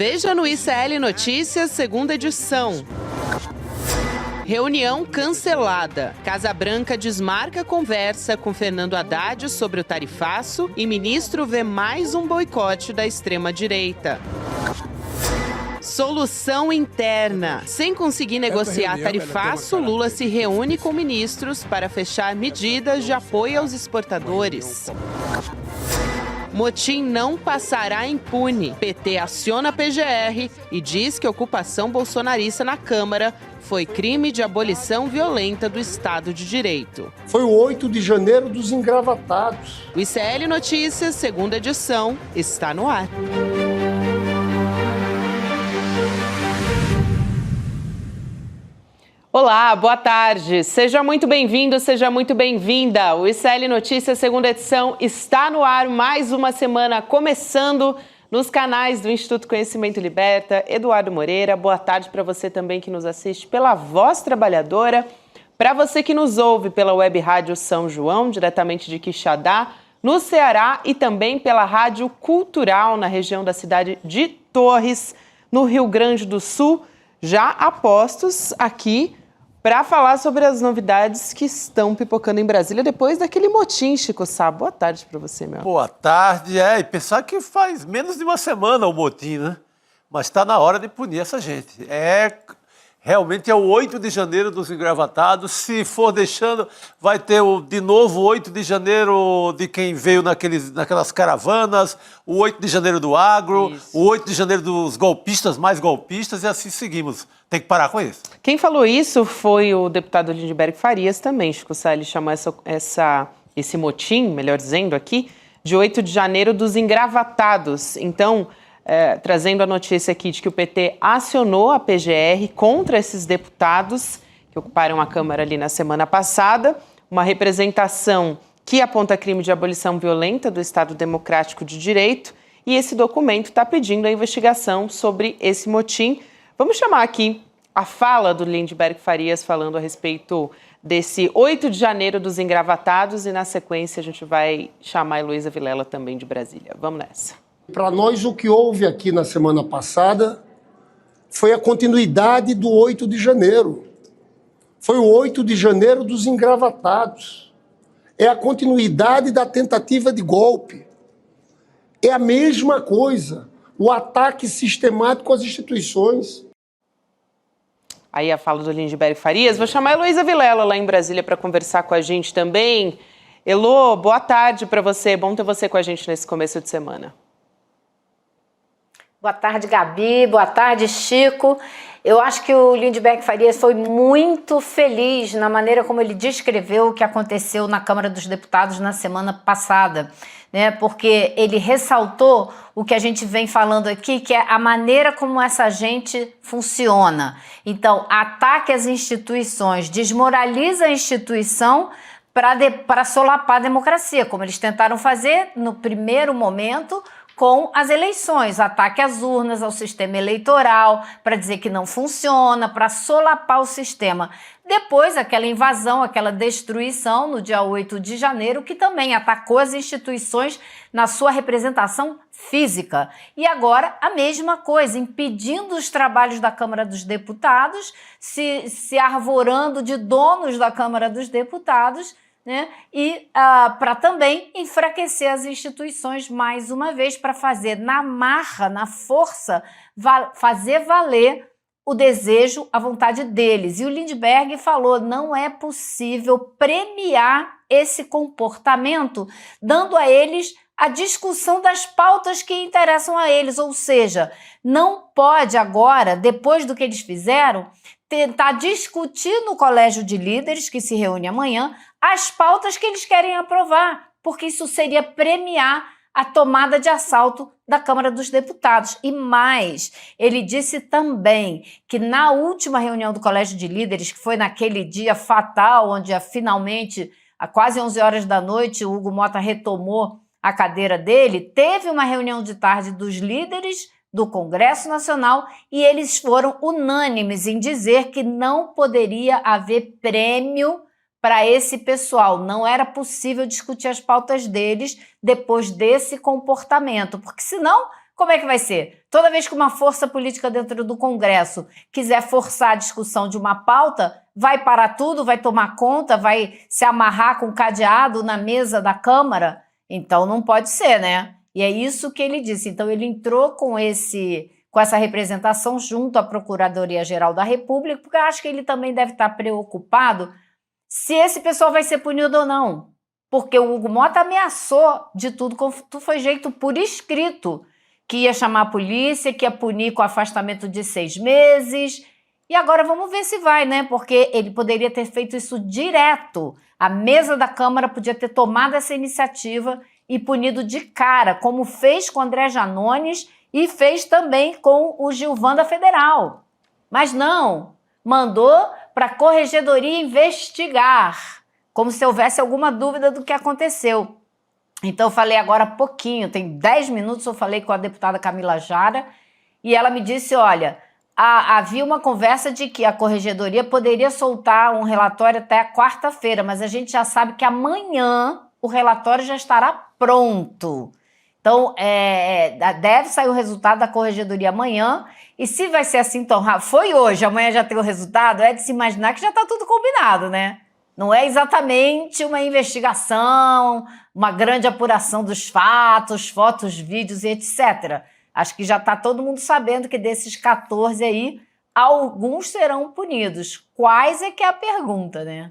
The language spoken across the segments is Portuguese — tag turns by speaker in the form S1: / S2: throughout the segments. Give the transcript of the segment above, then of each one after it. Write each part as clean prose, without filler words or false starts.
S1: Veja no ICL Notícias, segunda edição. Reunião cancelada. Casa Branca desmarca conversa com Fernando Haddad sobre o tarifaço e ministro vê mais um boicote da extrema-direita. Solução interna. Sem conseguir negociar tarifaço, Lula se reúne com ministros para fechar medidas de apoio aos exportadores. Motim não passará impune. PT aciona a PGR e diz que a ocupação bolsonarista na Câmara foi crime de abolição violenta do Estado de Direito.
S2: Foi o 8 de janeiro dos engravatados.
S1: O ICL Notícias, segunda edição, está no ar. Olá, boa tarde. Seja muito bem-vindo, seja muito bem-vinda. O ICL Notícias, segunda edição, está no ar. Mais uma semana começando nos canais do Instituto Conhecimento Liberta. Eduardo Moreira, boa tarde para você também que nos assiste pela Voz Trabalhadora. Para você que nos ouve pela Web Rádio São João, diretamente de Quixadá, no Ceará, e também pela Rádio Cultural, na região da cidade de Torres, no Rio Grande do Sul, já a postos aqui para falar sobre as novidades que estão pipocando em Brasília depois daquele motim, Chico Sá. Boa tarde para você, meu.
S3: Boa tarde. E pensar que faz menos de uma semana o motim, né? Mas está na hora de punir essa gente. Realmente é o 8 de janeiro dos engravatados. Se for deixando, vai ter de novo o 8 de janeiro de quem veio naquelas caravanas, o 8 de janeiro do agro, isso, o 8 de janeiro dos golpistas, mais golpistas, e assim seguimos. Tem que parar com isso.
S1: Quem falou isso foi o deputado Lindbergh Farias também, Chico Sá. Ele chamou esse motim, melhor dizendo aqui, de 8 de janeiro dos engravatados. Então, trazendo a notícia aqui de que o PT acionou a PGR contra esses deputados que ocuparam a Câmara ali na semana passada, uma representação que aponta crime de abolição violenta do Estado Democrático de Direito, e esse documento está pedindo a investigação sobre esse motim. Vamos chamar aqui a fala do Lindbergh Farias falando a respeito desse 8 de janeiro dos engravatados, e na sequência a gente vai chamar a Heloísa Vilela também de Brasília. Vamos nessa.
S2: Para nós, o que houve aqui na semana passada foi a continuidade do 8 de janeiro. Foi o 8 de janeiro dos engravatados. É a continuidade da tentativa de golpe. É a mesma coisa. O ataque sistemático às instituições.
S1: Aí a fala do Lindbergh Farias. Vou chamar a Heloísa Vilela lá em Brasília para conversar com a gente também. Elô, boa tarde para você. Bom ter você com a gente nesse começo de semana.
S4: Boa tarde, Gabi. Boa tarde, Chico. Eu acho que o Lindbergh Farias foi muito feliz na maneira como ele descreveu o que aconteceu na Câmara dos Deputados na semana passada, né? Porque ele ressaltou o que a gente vem falando aqui, que é a maneira como essa gente funciona. Então, ataque às instituições, desmoraliza a instituição para solapar a democracia, como eles tentaram fazer no primeiro momento com as eleições, ataque às urnas, ao sistema eleitoral, para dizer que não funciona, para solapar o sistema. Depois, aquela invasão, aquela destruição no dia 8 de janeiro, que também atacou as instituições na sua representação física. E agora, a mesma coisa, impedindo os trabalhos da Câmara dos Deputados, se arvorando de donos da Câmara dos Deputados, né? E para também enfraquecer as instituições mais uma vez, para fazer na marra, na força, fazer valer o desejo, a vontade deles. E o Lindbergh falou, não é possível premiar esse comportamento dando a eles a discussão das pautas que interessam a eles, ou seja, não pode agora, depois do que eles fizeram, tentar discutir no Colégio de Líderes, que se reúne amanhã, as pautas que eles querem aprovar, porque isso seria premiar a tomada de assalto da Câmara dos Deputados. E mais, ele disse também que na última reunião do Colégio de Líderes, que foi naquele dia fatal, onde finalmente, a quase 11 horas da noite, o Hugo Mota retomou a cadeira dele, teve uma reunião de tarde dos líderes do Congresso Nacional e eles foram unânimes em dizer que não poderia haver prêmio para esse pessoal. Não era possível discutir as pautas deles depois desse comportamento, porque senão Como é que vai ser? Toda vez que uma força política dentro do Congresso quiser forçar a discussão de uma pauta, vai parar tudo, vai tomar conta, vai se amarrar com cadeado na mesa da Câmara? Então não pode ser, né? E é isso que ele disse. Então ele entrou com essa representação junto à Procuradoria-Geral da República, porque eu acho que ele também deve estar preocupado se esse pessoal vai ser punido ou não. Porque o Hugo Mota ameaçou de tudo, foi jeito por escrito, que ia chamar a polícia, que ia punir com afastamento de 6 meses. E agora vamos ver se vai, né? Porque ele poderia ter feito isso direto. A mesa da Câmara podia ter tomado essa iniciativa e punido de cara, como fez com o André Janones e fez também com o Gilvan da Federal. Mas não, mandou para a Corregedoria investigar, como se houvesse alguma dúvida do que aconteceu. Então eu falei agora há pouquinho, tem 10 minutos, eu falei com a deputada Camila Jara e ela me disse, olha, havia uma conversa de que a Corregedoria poderia soltar um relatório até a quarta-feira, mas a gente já sabe que amanhã o relatório já estará pronto. Então, deve sair o resultado da Corregedoria amanhã, e se vai ser assim tão rápido, foi hoje, amanhã já tem o resultado, é de se imaginar que já está tudo combinado, né? Não é exatamente uma investigação, uma grande apuração dos fatos, fotos, vídeos e etc. Acho que já está todo mundo sabendo que desses 14 aí, alguns serão punidos. Quais é que é a pergunta, né?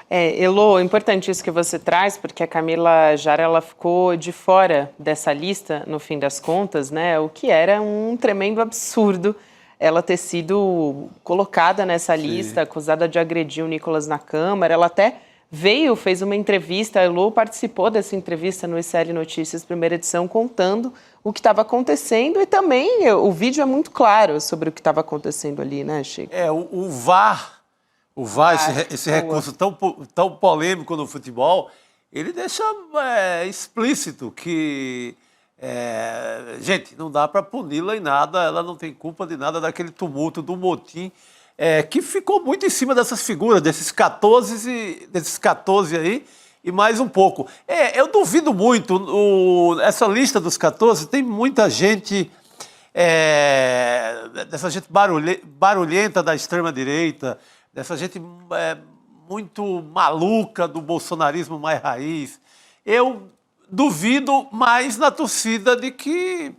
S1: Elô, importante isso que você traz, porque a Camila Jara ela ficou de fora dessa lista, no fim das contas, né? O que era um tremendo absurdo ela ter sido colocada nessa lista, acusada de agredir o Nicolas na Câmara. Ela até fez uma entrevista, a Elô participou dessa entrevista no ICL Notícias, primeira edição, contando o que estava acontecendo, e também o vídeo é muito claro sobre o que estava acontecendo ali, né, Chico?
S3: O VAR, esse recurso tão polêmico no futebol, ele deixa explícito que, gente, não dá para puni-la em nada, ela não tem culpa de nada daquele tumulto, do motim, que ficou muito em cima dessas figuras, desses 14 aí, e mais um pouco. Eu duvido muito, essa lista dos 14 tem muita gente, dessa gente barulhenta da extrema-direita, dessa gente muito maluca do bolsonarismo mais raiz. Eu duvido mais na torcida de que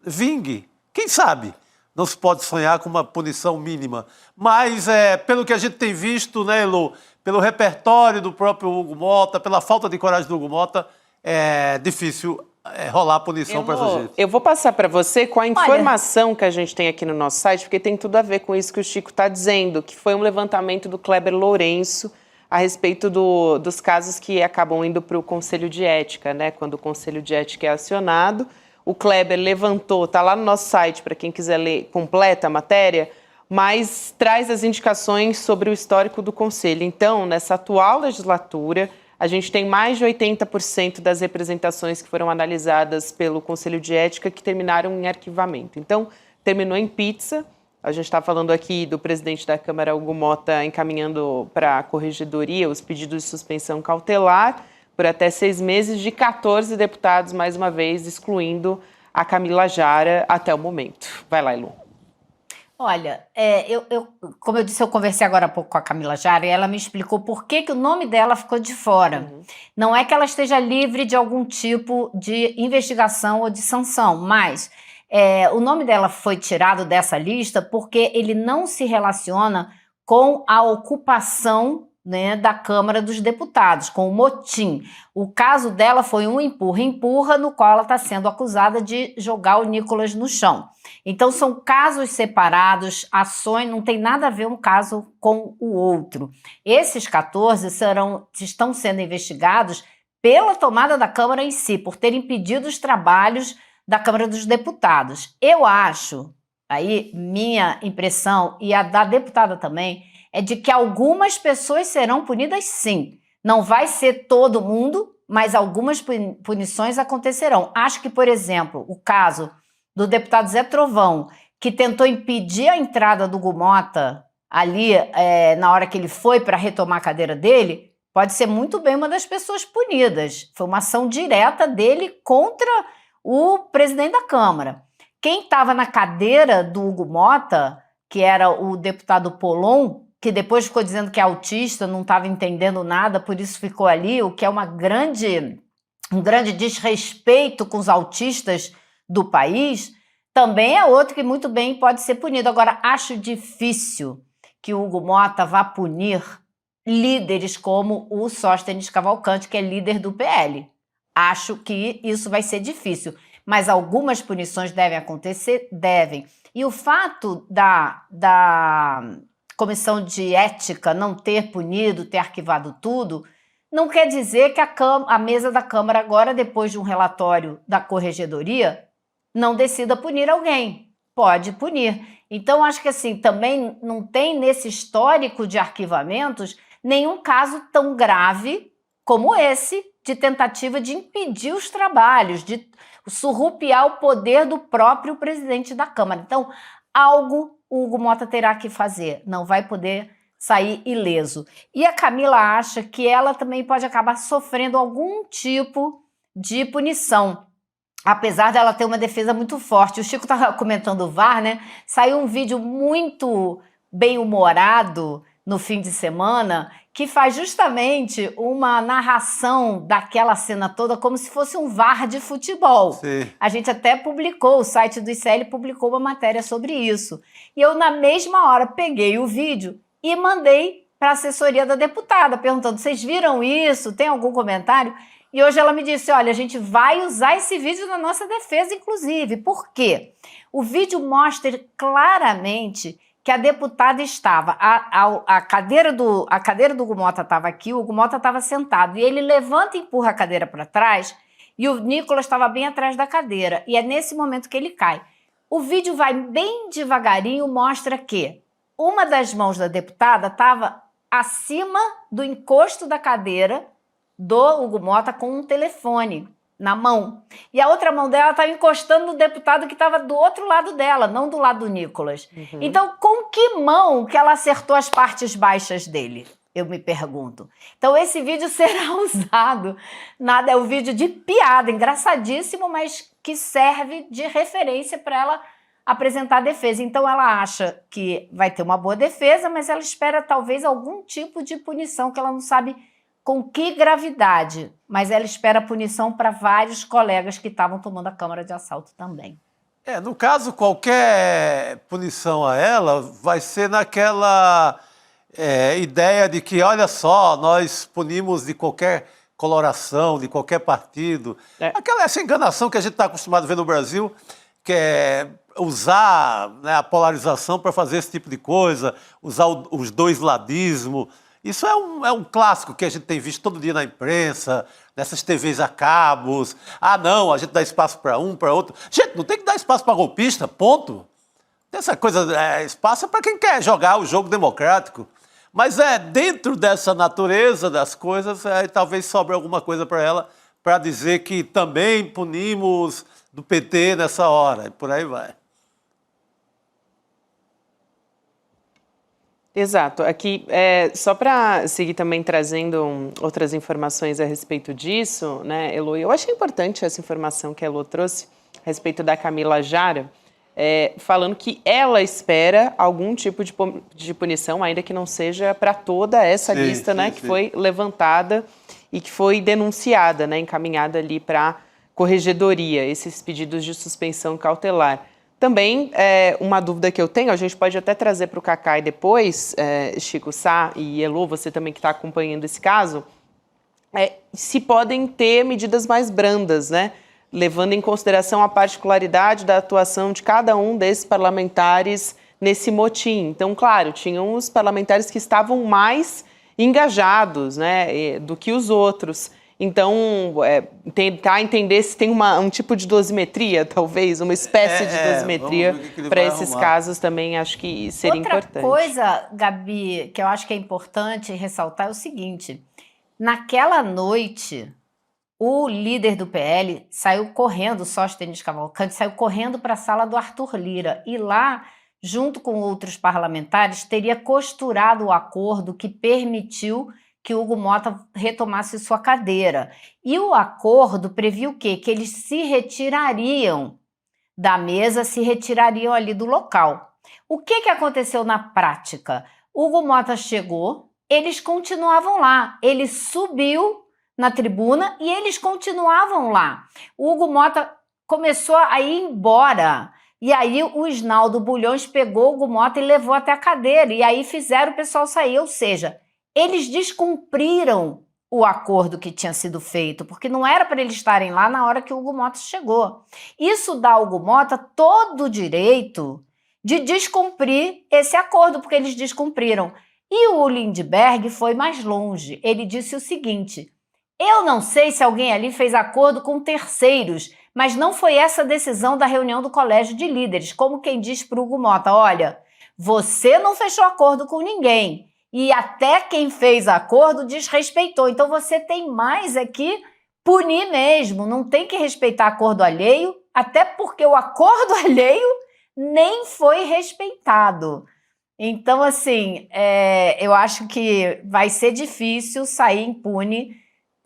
S3: vingue. Quem sabe? Não se pode sonhar com uma punição mínima. Mas, pelo que a gente tem visto, né, Elô, pelo repertório do próprio Hugo Mota, pela falta de coragem do Hugo Mota, é difícil rolar a punição para essa gente.
S1: Eu vou passar para você com a informação que a gente tem aqui no nosso site, porque tem tudo a ver com isso que o Chico está dizendo, que foi um levantamento do Kleber Lourenço a respeito dos casos que acabam indo para o Conselho de Ética, né? Quando o Conselho de Ética é acionado, o Kleber levantou, está lá no nosso site para quem quiser ler completa a matéria, mas traz as indicações sobre o histórico do Conselho. Então, nessa atual legislatura, a gente tem mais de 80% das representações que foram analisadas pelo Conselho de Ética que terminaram em arquivamento. Então, terminou em pizza. A gente está falando aqui do presidente da Câmara, Hugo Mota, encaminhando para a Corregedoria os pedidos de suspensão cautelar por até 6 meses de 14 deputados, mais uma vez, excluindo a Camila Jara até o momento. Vai lá, Elô.
S4: Olha, como eu disse, eu conversei agora há pouco com a Camila Jara e ela me explicou por que o nome dela ficou de fora. Não é que ela esteja livre de algum tipo de investigação ou de sanção, mas o nome dela foi tirado dessa lista porque ele não se relaciona com a ocupação, né, da Câmara dos Deputados, com o motim. O caso dela foi um empurra-empurra, no qual ela está sendo acusada de jogar o Nicolas no chão. Então são casos separados, ações, não tem nada a ver um caso com o outro. Esses 14 estão sendo investigados pela tomada da Câmara em si, por ter impedido os trabalhos da Câmara dos Deputados. Eu acho, aí minha impressão e a da deputada também, é de que algumas pessoas serão punidas sim. Não vai ser todo mundo, mas algumas punições acontecerão. Acho que, por exemplo, o caso do deputado Zé Trovão, que tentou impedir a entrada do Hugo Mota ali na hora que ele foi para retomar a cadeira dele, pode ser muito bem uma das pessoas punidas. Foi uma ação direta dele contra o presidente da Câmara. Quem estava na cadeira do Hugo Mota, que era o deputado Polon, que depois ficou dizendo que é autista, não estava entendendo nada, por isso ficou ali, o que é um grande desrespeito com os autistas do país, também é outro que muito bem pode ser punido. Agora, acho difícil que o Hugo Mota vá punir líderes como o Sóstenes Cavalcante, que é líder do PL. Acho que isso vai ser difícil, mas algumas punições devem acontecer? Devem. E o fato da Comissão de Ética não ter punido, ter arquivado tudo, não quer dizer que a mesa da Câmara agora, depois de um relatório da Corregedoria, não decida punir alguém. Pode punir. Então, acho que assim, também não tem nesse histórico de arquivamentos nenhum caso tão grave como esse de tentativa de impedir os trabalhos, de surrupiar o poder do próprio presidente da Câmara. Então, algo o Hugo Mota terá que fazer, não vai poder sair ileso. E a Camila acha que ela também pode acabar sofrendo algum tipo de punição, apesar dela ter uma defesa muito forte. O Chico estava comentando o VAR, né? Saiu um vídeo muito bem-humorado no fim de semana, que faz justamente uma narração daquela cena toda como se fosse um VAR de futebol.
S3: Sim.
S4: A gente até publicou, o site do ICL publicou uma matéria sobre isso. E eu, na mesma hora, peguei o vídeo e mandei para a assessoria da deputada, perguntando, vocês viram isso? Tem algum comentário? E hoje ela me disse, olha, a gente vai usar esse vídeo na nossa defesa, inclusive. Por quê? O vídeo mostra claramente que a deputada estava, a cadeira do Hugo Mota estava aqui, o Hugo Mota estava sentado, e ele levanta e empurra a cadeira para trás, e o Nicolas estava bem atrás da cadeira, e é nesse momento que ele cai. O vídeo vai bem devagarinho, mostra que uma das mãos da deputada estava acima do encosto da cadeira do Hugo Mota com um telefone na mão. E a outra mão dela estava encostando no deputado que estava do outro lado dela, não do lado do Nicolas. Uhum. Então, com que mão que ela acertou as partes baixas dele? Eu me pergunto. Então, esse vídeo será usado. É um vídeo de piada, engraçadíssimo, mas que serve de referência para ela apresentar a defesa. Então, ela acha que vai ter uma boa defesa, mas ela espera talvez algum tipo de punição que ela não sabe com que gravidade, mas ela espera punição para vários colegas que estavam tomando a Câmara de assalto também.
S3: No caso, qualquer punição a ela vai ser naquela ideia de que, olha só, nós punimos de qualquer coloração, de qualquer partido. Essa enganação que a gente está acostumado a ver no Brasil, que é usar, né, a polarização para fazer esse tipo de coisa, usar os dois ladismos. Isso é um clássico que a gente tem visto todo dia na imprensa, nessas TVs a cabos. Ah, não, a gente dá espaço para um, para outro. Gente, não tem que dar espaço para golpista, ponto. Essa coisa, espaço é para quem quer jogar o jogo democrático. Mas dentro dessa natureza das coisas, talvez sobre alguma coisa para ela, para dizer que também punimos do PT nessa hora, e por aí vai.
S1: Exato. Aqui, só para seguir também trazendo outras informações a respeito disso, né, Elo, eu achei importante essa informação que a Elo trouxe a respeito da Camila Jara, falando que ela espera algum tipo de punição, ainda que não seja para toda essa lista, né, que foi levantada e que foi denunciada, né, encaminhada ali para a Corregedoria, esses pedidos de suspensão cautelar. Também, uma dúvida que eu tenho, a gente pode até trazer para o Cacai depois, Chico Sá e Elo, você também que está acompanhando esse caso, se podem ter medidas mais brandas, né? Levando em consideração a particularidade da atuação de cada um desses parlamentares nesse motim. Então, claro, tinham os parlamentares que estavam mais engajados, né, do que os outros. Então, tentar entender se tem um tipo de dosimetria, talvez, uma espécie de dosimetria para esses casos também, acho que seria importante.
S4: Outra coisa, Gabi, que eu acho que é importante ressaltar é o seguinte, naquela noite, o líder do PL saiu correndo, Sóstenes Cavalcante, saiu correndo para a sala do Arthur Lira, e lá, junto com outros parlamentares, teria costurado o acordo que permitiu que Hugo Mota retomasse sua cadeira. E o acordo previa o quê? Que eles se retirariam da mesa se retirariam ali do local. O que aconteceu na prática? Hugo Motta chegou, eles continuavam lá, ele subiu na tribuna e eles continuavam lá. O Hugo Motta começou a ir embora. E aí o Isnaldo Bulhões pegou o Hugo Motta e levou até a cadeira. E aí fizeram o pessoal sair. Ou seja, eles descumpriram o acordo que tinha sido feito, porque não era para eles estarem lá na hora que o Hugo Motta chegou. Isso dá ao Hugo Motta todo o direito de descumprir esse acordo, porque eles descumpriram. E o Lindbergh foi mais longe. Ele disse o seguinte: eu não sei se alguém ali fez acordo com terceiros, mas não foi essa a decisão da reunião do Colégio de Líderes. Como quem diz para o Hugo Motta, olha, você não fechou acordo com ninguém e até quem fez acordo desrespeitou. Então você tem mais que punir mesmo, não tem que respeitar acordo alheio, até porque o acordo alheio nem foi respeitado. Então, assim, eu acho que vai ser difícil sair impune,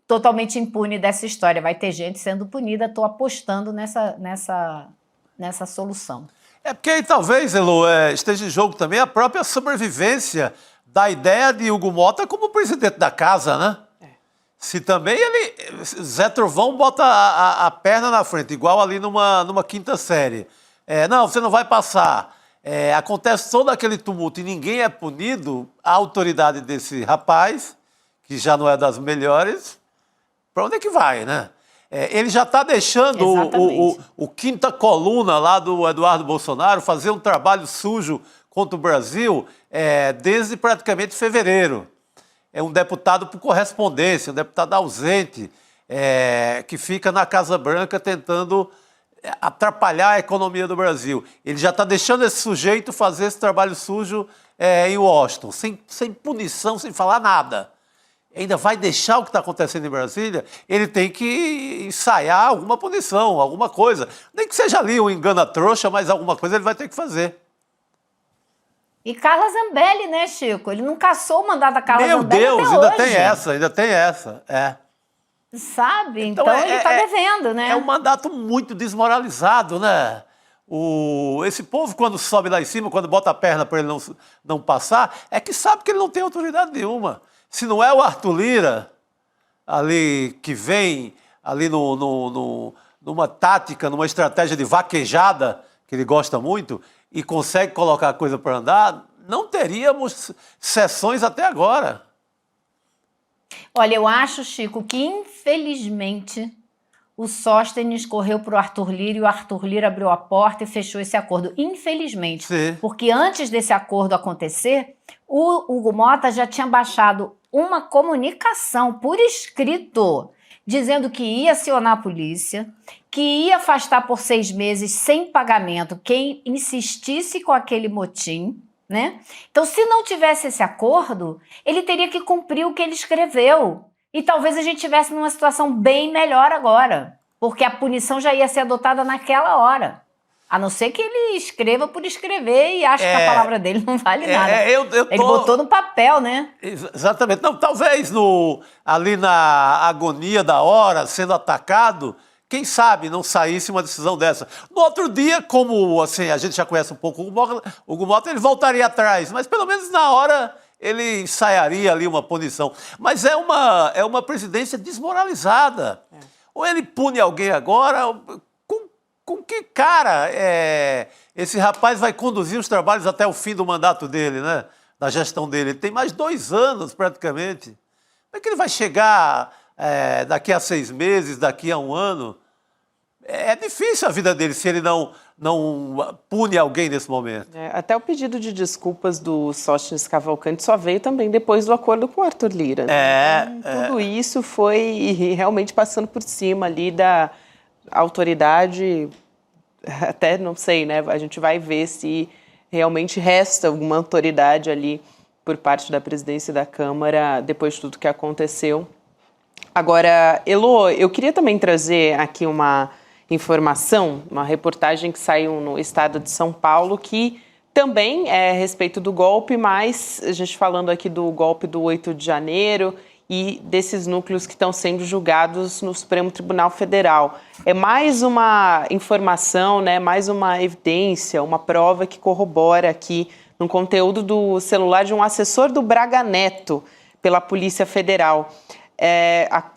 S4: totalmente impune dessa história. Vai ter gente sendo punida, estou apostando nessa solução.
S3: É porque aí talvez, Elô, esteja em jogo também a própria sobrevivência da ideia de Hugo Motta como presidente da casa, né? Se também Zé Trovão bota a perna na frente, igual ali numa quinta série. Não, você não vai passar. Acontece todo aquele tumulto e ninguém é punido, a autoridade desse rapaz, que já não é das melhores, para onde é que vai, né? Ele já está deixando o quinta coluna lá do Eduardo Bolsonaro fazer um trabalho sujo contra o Brasil desde praticamente fevereiro. É um deputado por correspondência, um deputado ausente, que fica na Casa Branca tentando atrapalhar a economia do Brasil. Ele já está deixando esse sujeito fazer esse trabalho sujo em Washington, sem punição, sem falar nada. Ainda vai deixar o que está acontecendo em Brasília? Ele tem que ensaiar alguma punição, alguma coisa. Nem que seja ali um engana-trouxa, mas alguma coisa ele vai ter que fazer.
S4: E Carla Zambelli, né, Chico? Ele não cassou o mandato da Carla Zambelli.
S3: Meu Deus,
S4: ainda
S3: tem essa.
S4: Sabe? Então ele está devendo, né?
S3: É um mandato muito desmoralizado, né? Esse povo, quando sobe lá em cima, quando bota a perna para ele não passar, é que sabe que ele não tem autoridade nenhuma. Se não é o Arthur Lira, ali que vem ali numa tática, numa estratégia de vaquejada, que ele gosta muito, e consegue colocar a coisa para andar, não teríamos sessões até agora.
S4: Olha, eu acho, Chico, que infelizmente o Sóstenes correu para o Arthur Lira e o Arthur Lira abriu a porta e fechou esse acordo. Infelizmente.
S3: Sim.
S4: Porque antes desse acordo acontecer, o Hugo Motta já tinha baixado uma comunicação por escrito, dizendo que ia acionar a polícia, que ia afastar por 6 meses sem pagamento quem insistisse com aquele motim, né? Então, se não tivesse esse acordo, ele teria que cumprir o que ele escreveu. E talvez a gente estivesse numa situação bem melhor agora, porque a punição já ia ser adotada naquela hora. A não ser que ele escreva por escrever e ache que a palavra dele não vale nada. Ele botou no papel, né?
S3: Exatamente. Não, talvez ali na agonia da hora, sendo atacado, quem sabe não saísse uma decisão dessa. No outro dia, como assim, a gente já conhece um pouco o Hugo Motta, ele voltaria atrás, mas pelo menos na hora ele ensaiaria ali uma punição. Mas é uma presidência desmoralizada. Ou ele pune alguém agora, com que cara esse rapaz vai conduzir os trabalhos até o fim do mandato dele, né? Da gestão dele? Ele tem mais 2 anos, praticamente. Como é que ele vai chegar daqui a 6 meses, daqui a 1 ano? É difícil a vida dele se ele não pune alguém nesse momento.
S1: Até o pedido de desculpas do Sóstenes Cavalcanti só veio também depois do acordo com o Arthur Lira. Tudo isso foi realmente passando por cima ali da autoridade, até não sei, né? A gente vai ver se realmente resta alguma autoridade ali por parte da presidência da Câmara depois de tudo que aconteceu. Agora, Elô, eu queria também trazer aqui uma informação, uma reportagem que saiu no estado de São Paulo, que também é a respeito do golpe, mas a gente falando aqui do golpe do 8 de janeiro e desses núcleos que estão sendo julgados no Supremo Tribunal Federal. É mais uma informação, né, mais uma evidência, uma prova que corrobora aqui no conteúdo do celular de um assessor do Braga Neto pela Polícia Federal,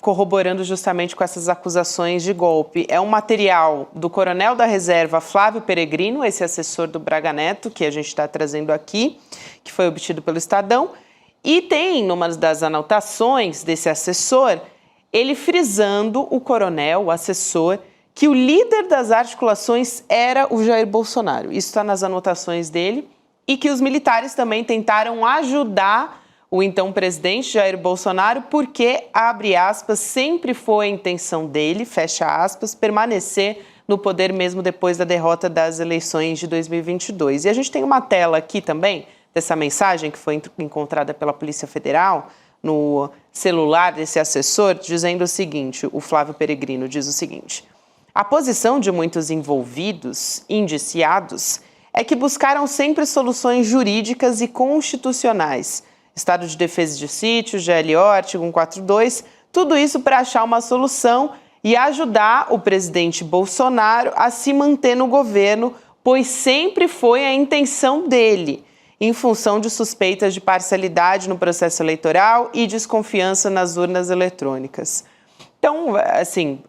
S1: corroborando justamente com essas acusações de golpe. É um material do coronel da reserva Flávio Peregrino, esse assessor do Braga Neto, que a gente está trazendo aqui, que foi obtido pelo Estadão. E tem, numa das anotações desse assessor, ele frisando, o coronel, o assessor, que o líder das articulações era o Jair Bolsonaro. Isso está nas anotações dele. E que os militares também tentaram ajudar o então presidente Jair Bolsonaro porque, abre aspas, sempre foi a intenção dele, fecha aspas, permanecer no poder mesmo depois da derrota das eleições de 2022. E a gente tem uma tela aqui também dessa mensagem que foi encontrada pela Polícia Federal no celular desse assessor, dizendo o seguinte, o Flávio Peregrino diz o seguinte: a posição de muitos envolvidos, indiciados, é que buscaram sempre soluções jurídicas e constitucionais, Estado de Defesa de Sítio, GLO, artigo 142, tudo isso para achar uma solução e ajudar o presidente Bolsonaro a se manter no governo, pois sempre foi a intenção dele, em função de suspeitas de parcialidade no processo eleitoral e desconfiança nas urnas eletrônicas. Então, assim,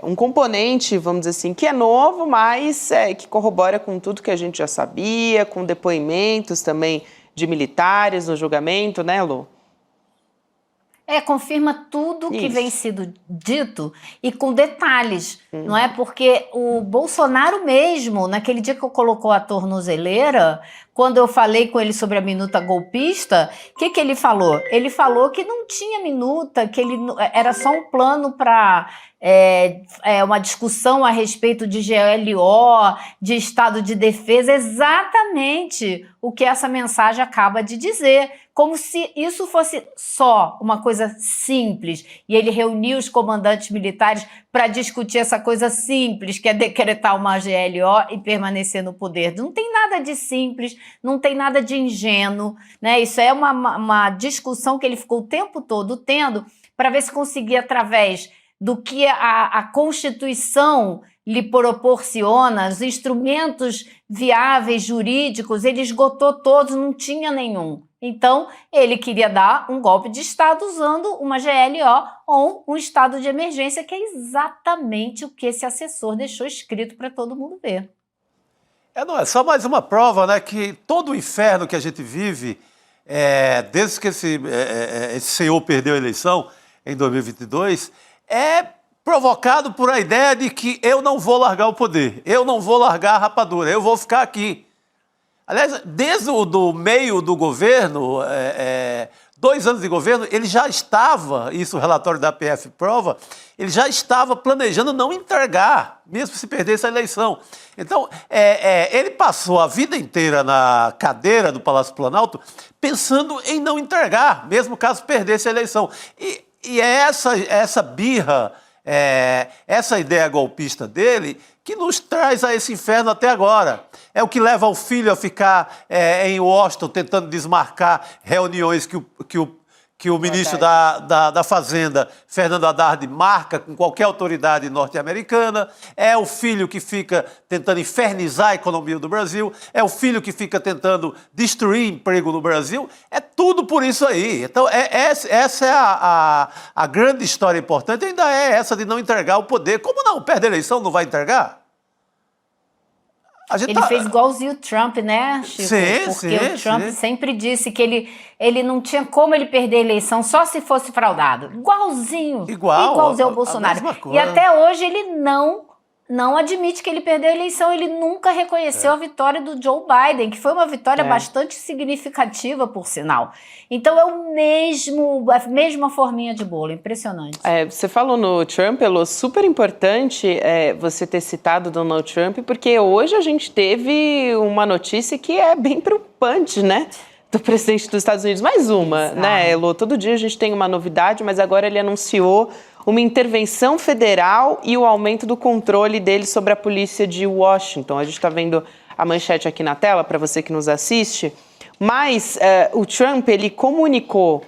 S1: um componente, vamos dizer assim, que é novo, mas que corrobora com tudo que a gente já sabia, com depoimentos também de militares no julgamento, né, Lu?
S4: Confirma tudo que vem sido dito e com detalhes, não é? Porque o Bolsonaro mesmo, naquele dia que eu colocou a tornozeleira, quando eu falei com ele sobre a minuta golpista, o que ele falou? Ele falou que não tinha minuta, que ele era só um plano para uma discussão a respeito de GLO, de Estado de Defesa, exatamente o que essa mensagem acaba de dizer, como se isso fosse só uma coisa simples, e ele reuniu os comandantes militares para discutir essa coisa simples, que é decretar uma GLO e permanecer no poder. Não tem nada de simples, não tem nada de ingênuo, né? Isso é uma discussão que ele ficou o tempo todo tendo para ver se conseguia, através do que a Constituição lhe proporciona, os instrumentos viáveis jurídicos, ele esgotou todos, não tinha nenhum. Então, ele queria dar um golpe de Estado usando uma GLO ou um estado de emergência, que é exatamente o que esse assessor deixou escrito para todo mundo ver.
S3: Não, é só mais uma prova, né, que todo o inferno que a gente vive, desde que esse senhor perdeu a eleição em 2022, é provocado por a ideia de que eu não vou largar o poder, eu não vou largar a rapadura, eu vou ficar aqui. Aliás, desde o meio do governo, 2 anos de governo, ele já estava, isso o relatório da PF prova, ele já estava planejando não entregar, mesmo se perdesse a eleição. Então, ele passou a vida inteira na cadeira do Palácio Planalto pensando em não entregar, mesmo caso perdesse a eleição. E é essa birra, essa ideia golpista dele que nos traz a esse inferno até agora. É o que leva o filho a ficar em Washington tentando desmarcar reuniões que o ministro da Fazenda, Fernando Haddad, marca com qualquer autoridade norte-americana. É o filho que fica tentando infernizar a economia do Brasil. É o filho que fica tentando destruir emprego no Brasil. É tudo por isso aí. Então, essa é a grande história importante. Ainda é essa de não entregar o poder. Como não? Perde a eleição, não vai entregar?
S4: Ele fez igualzinho o Trump, né, Chico? Porque o Trump sempre disse que ele não tinha como ele perder a eleição só se fosse fraudado. Igualzinho ao Bolsonaro. E até hoje ele não admite que ele perdeu a eleição, ele nunca reconheceu a vitória do Joe Biden, que foi uma vitória bastante significativa, por sinal. Então é a mesma forminha de bolo, impressionante.
S1: Você falou no Trump, Elô, super importante você ter citado Donald Trump, porque hoje a gente teve uma notícia que é bem preocupante, né? Do presidente dos Estados Unidos. Mais uma, né, Elô? Todo dia a gente tem uma novidade, mas agora ele anunciou uma intervenção federal e o aumento do controle dele sobre a polícia de Washington. A gente está vendo a manchete aqui na tela, para você que nos assiste. Mas o Trump, ele comunicou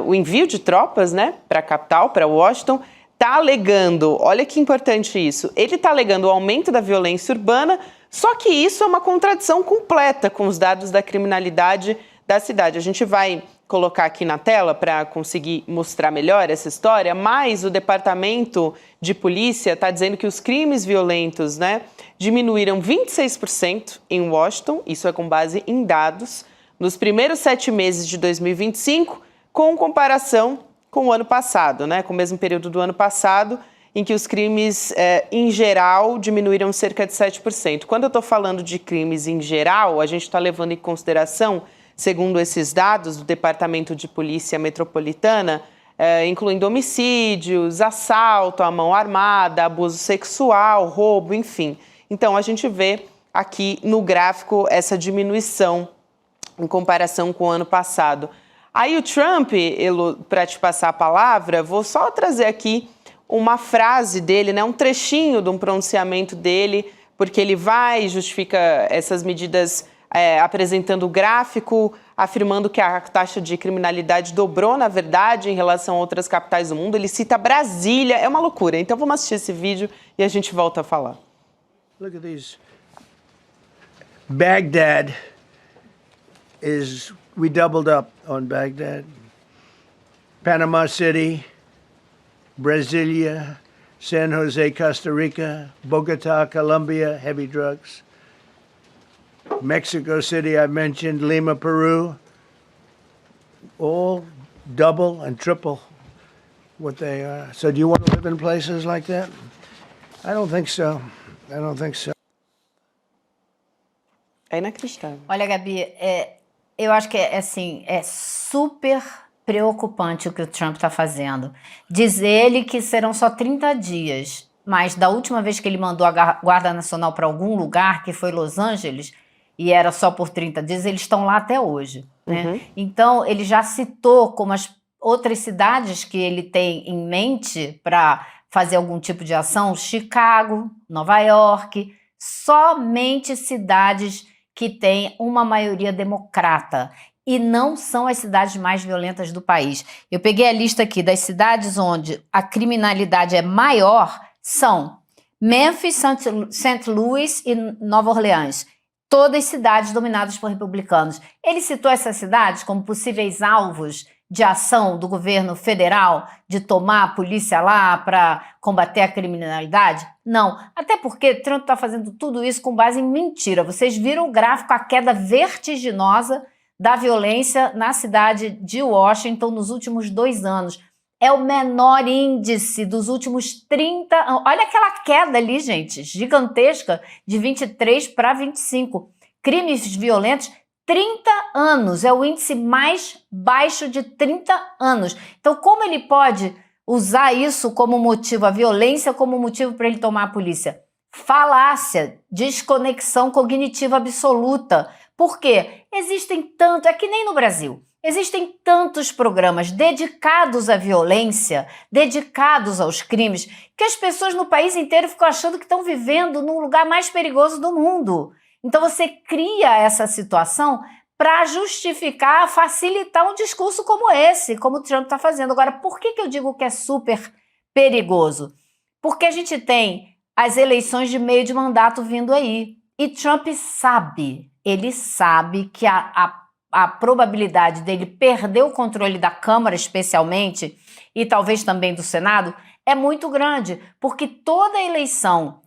S1: o envio de tropas, né, para a capital, para Washington, está alegando, olha que importante isso, ele está alegando o aumento da violência urbana, só que isso é uma contradição completa com os dados da criminalidade da cidade. A gente vai colocar aqui na tela para conseguir mostrar melhor essa história, mas o Departamento de Polícia está dizendo que os crimes violentos, né, diminuíram 26% em Washington, isso é com base em dados, nos primeiros 7 meses de 2025, com comparação com o ano passado, né, com o mesmo período do ano passado, em que os crimes, em geral, diminuíram cerca de 7%. Quando eu estou falando de crimes em geral, a gente está levando em consideração, segundo esses dados do Departamento de Polícia Metropolitana, incluindo homicídios, assalto à mão armada, abuso sexual, roubo, enfim. Então, a gente vê aqui no gráfico essa diminuição em comparação com o ano passado. Aí o Trump, para te passar a palavra, vou só trazer aqui uma frase dele, né, um trechinho de um pronunciamento dele, porque ele justifica essas medidas apresentando o gráfico, afirmando que a taxa de criminalidade dobrou, na verdade, em relação a outras capitais do mundo. Ele cita Brasília, é uma loucura. Então vamos assistir esse vídeo e a gente volta a falar.
S5: Look at these. Baghdad we doubled up on Baghdad. Panama City, Brasilia, San Jose, Costa Rica, Bogota, Colombia, heavy drugs. Mexico City, I mentioned, Lima, Peru, all double and triple what they are. So do you want to live in places like that? I don't think so. I don't think so.
S1: É inacreditável.
S4: Olha, Gabi, eu acho que é super preocupante o que o Trump está fazendo. Diz ele que serão só 30 dias, mas da última vez que ele mandou a Guarda Nacional para algum lugar, que foi Los Angeles, e era só por 30 dias, eles estão lá até hoje, né?
S1: Uhum.
S4: Então, ele já citou como as outras cidades que ele tem em mente para fazer algum tipo de ação: Chicago, Nova York, somente cidades que têm uma maioria democrata. E não são as cidades mais violentas do país. Eu peguei a lista aqui das cidades onde a criminalidade é maior, são Memphis, St. Louis e Nova Orleans. Todas cidades dominadas por republicanos. Ele citou essas cidades como possíveis alvos de ação do governo federal, de tomar a polícia lá para combater a criminalidade? Não, até porque Trump está fazendo tudo isso com base em mentira. Vocês viram o gráfico, a queda vertiginosa da violência na cidade de Washington nos últimos 2 anos. É o menor índice dos últimos 30 anos. Olha aquela queda ali, gente, gigantesca, de 23 para 25. Crimes violentos, 30 anos. É o índice mais baixo de 30 anos. Então, como ele pode usar isso como motivo, a violência como motivo para ele tomar a polícia? Falácia, desconexão cognitiva absoluta. Por quê? Existem tanto, é que nem no Brasil. Existem tantos programas dedicados à violência, dedicados aos crimes, que as pessoas no país inteiro ficam achando que estão vivendo num lugar mais perigoso do mundo. Então você cria essa situação para justificar, facilitar um discurso como esse, como o Trump está fazendo. Agora, por que eu digo que é super perigoso? Porque a gente tem as eleições de meio de mandato vindo aí. E Trump sabe, ele sabe que a probabilidade dele perder o controle da Câmara, especialmente, e talvez também do Senado, é muito grande, porque toda eleição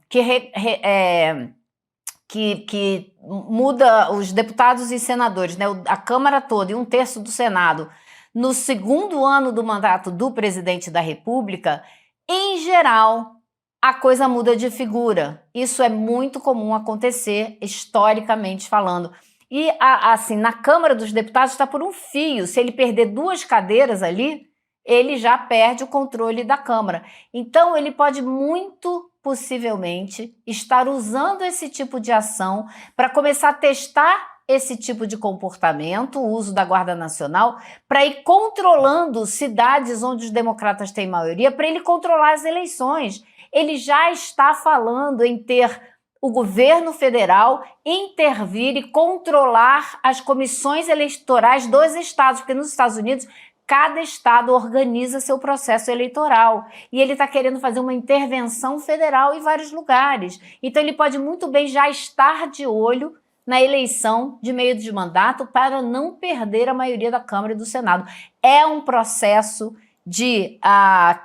S4: que muda os deputados e senadores, né, a Câmara toda e 1/3 do Senado, no segundo ano do mandato do presidente da República, em geral, a coisa muda de figura. Isso é muito comum acontecer, historicamente falando. E, assim, na Câmara dos Deputados está por um fio. Se ele perder 2 cadeiras ali, ele já perde o controle da Câmara. Então, ele pode muito possivelmente estar usando esse tipo de ação para começar a testar esse tipo de comportamento, o uso da Guarda Nacional, para ir controlando cidades onde os democratas têm maioria, para ele controlar as eleições. Ele já está falando em ter o governo federal intervir e controlar as comissões eleitorais dos estados, porque nos Estados Unidos cada estado organiza seu processo eleitoral. E ele está querendo fazer uma intervenção federal em vários lugares. Então ele pode muito bem já estar de olho na eleição de meio de mandato para não perder a maioria da Câmara e do Senado. É um processo de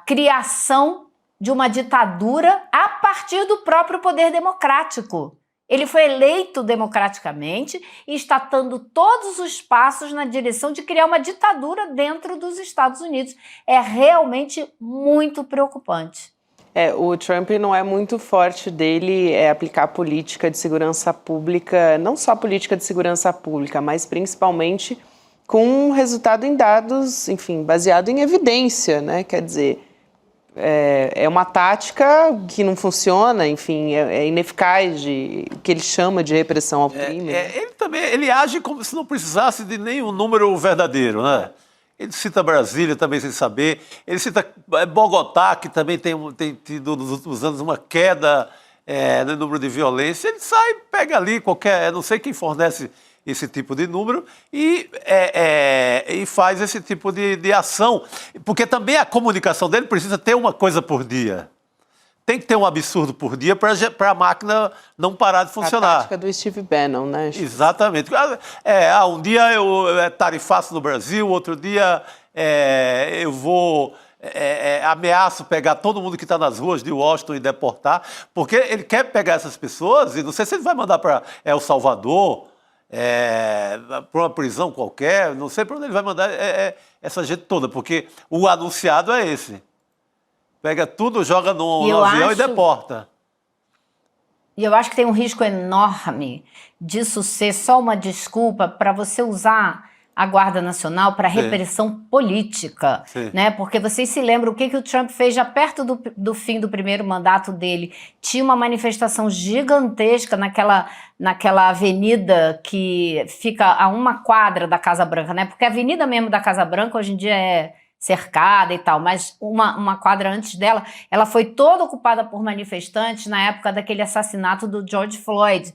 S4: criação de uma ditadura a partir do próprio poder democrático. Ele foi eleito democraticamente e está dando todos os passos na direção de criar uma ditadura dentro dos Estados Unidos. É realmente muito preocupante.
S1: O Trump não é muito forte dele aplicar política de segurança pública, não só política de segurança pública, mas principalmente com resultado em dados, enfim, baseado em evidência, né? Quer dizer, é uma tática que não funciona, enfim, é ineficaz, que ele chama de repressão ao crime.
S3: Ele age como se não precisasse de nenhum número verdadeiro, né? Ele cita Brasília também sem saber, ele cita Bogotá, que também tem tido nos últimos anos uma queda no número de violência. Ele sai, pega ali não sei quem fornece esse tipo de número e faz esse tipo de ação. Porque também a comunicação dele precisa ter uma coisa por dia. Tem que ter um absurdo por dia para a máquina não parar de funcionar.
S1: A tática do Steve Bannon, né?
S3: Exatamente. Um dia tarifaço no Brasil, outro dia eu vou... ameaço pegar todo mundo que está nas ruas de Washington e deportar, porque ele quer pegar essas pessoas e não sei se ele vai mandar para El Salvador, para uma prisão qualquer, não sei para onde ele vai mandar essa gente toda, porque o anunciado é esse. Pega tudo, joga no avião e deporta.
S4: E eu acho que tem um risco enorme disso ser só uma desculpa para você usar a Guarda Nacional para repressão política, né? Porque vocês se lembram o que o Trump fez já perto do fim do primeiro mandato dele. Tinha uma manifestação gigantesca naquela avenida que fica a uma quadra da Casa Branca, né? Porque a avenida mesmo da Casa Branca hoje em dia é cercada e tal, mas uma quadra antes dela, ela foi toda ocupada por manifestantes na época daquele assassinato do George Floyd.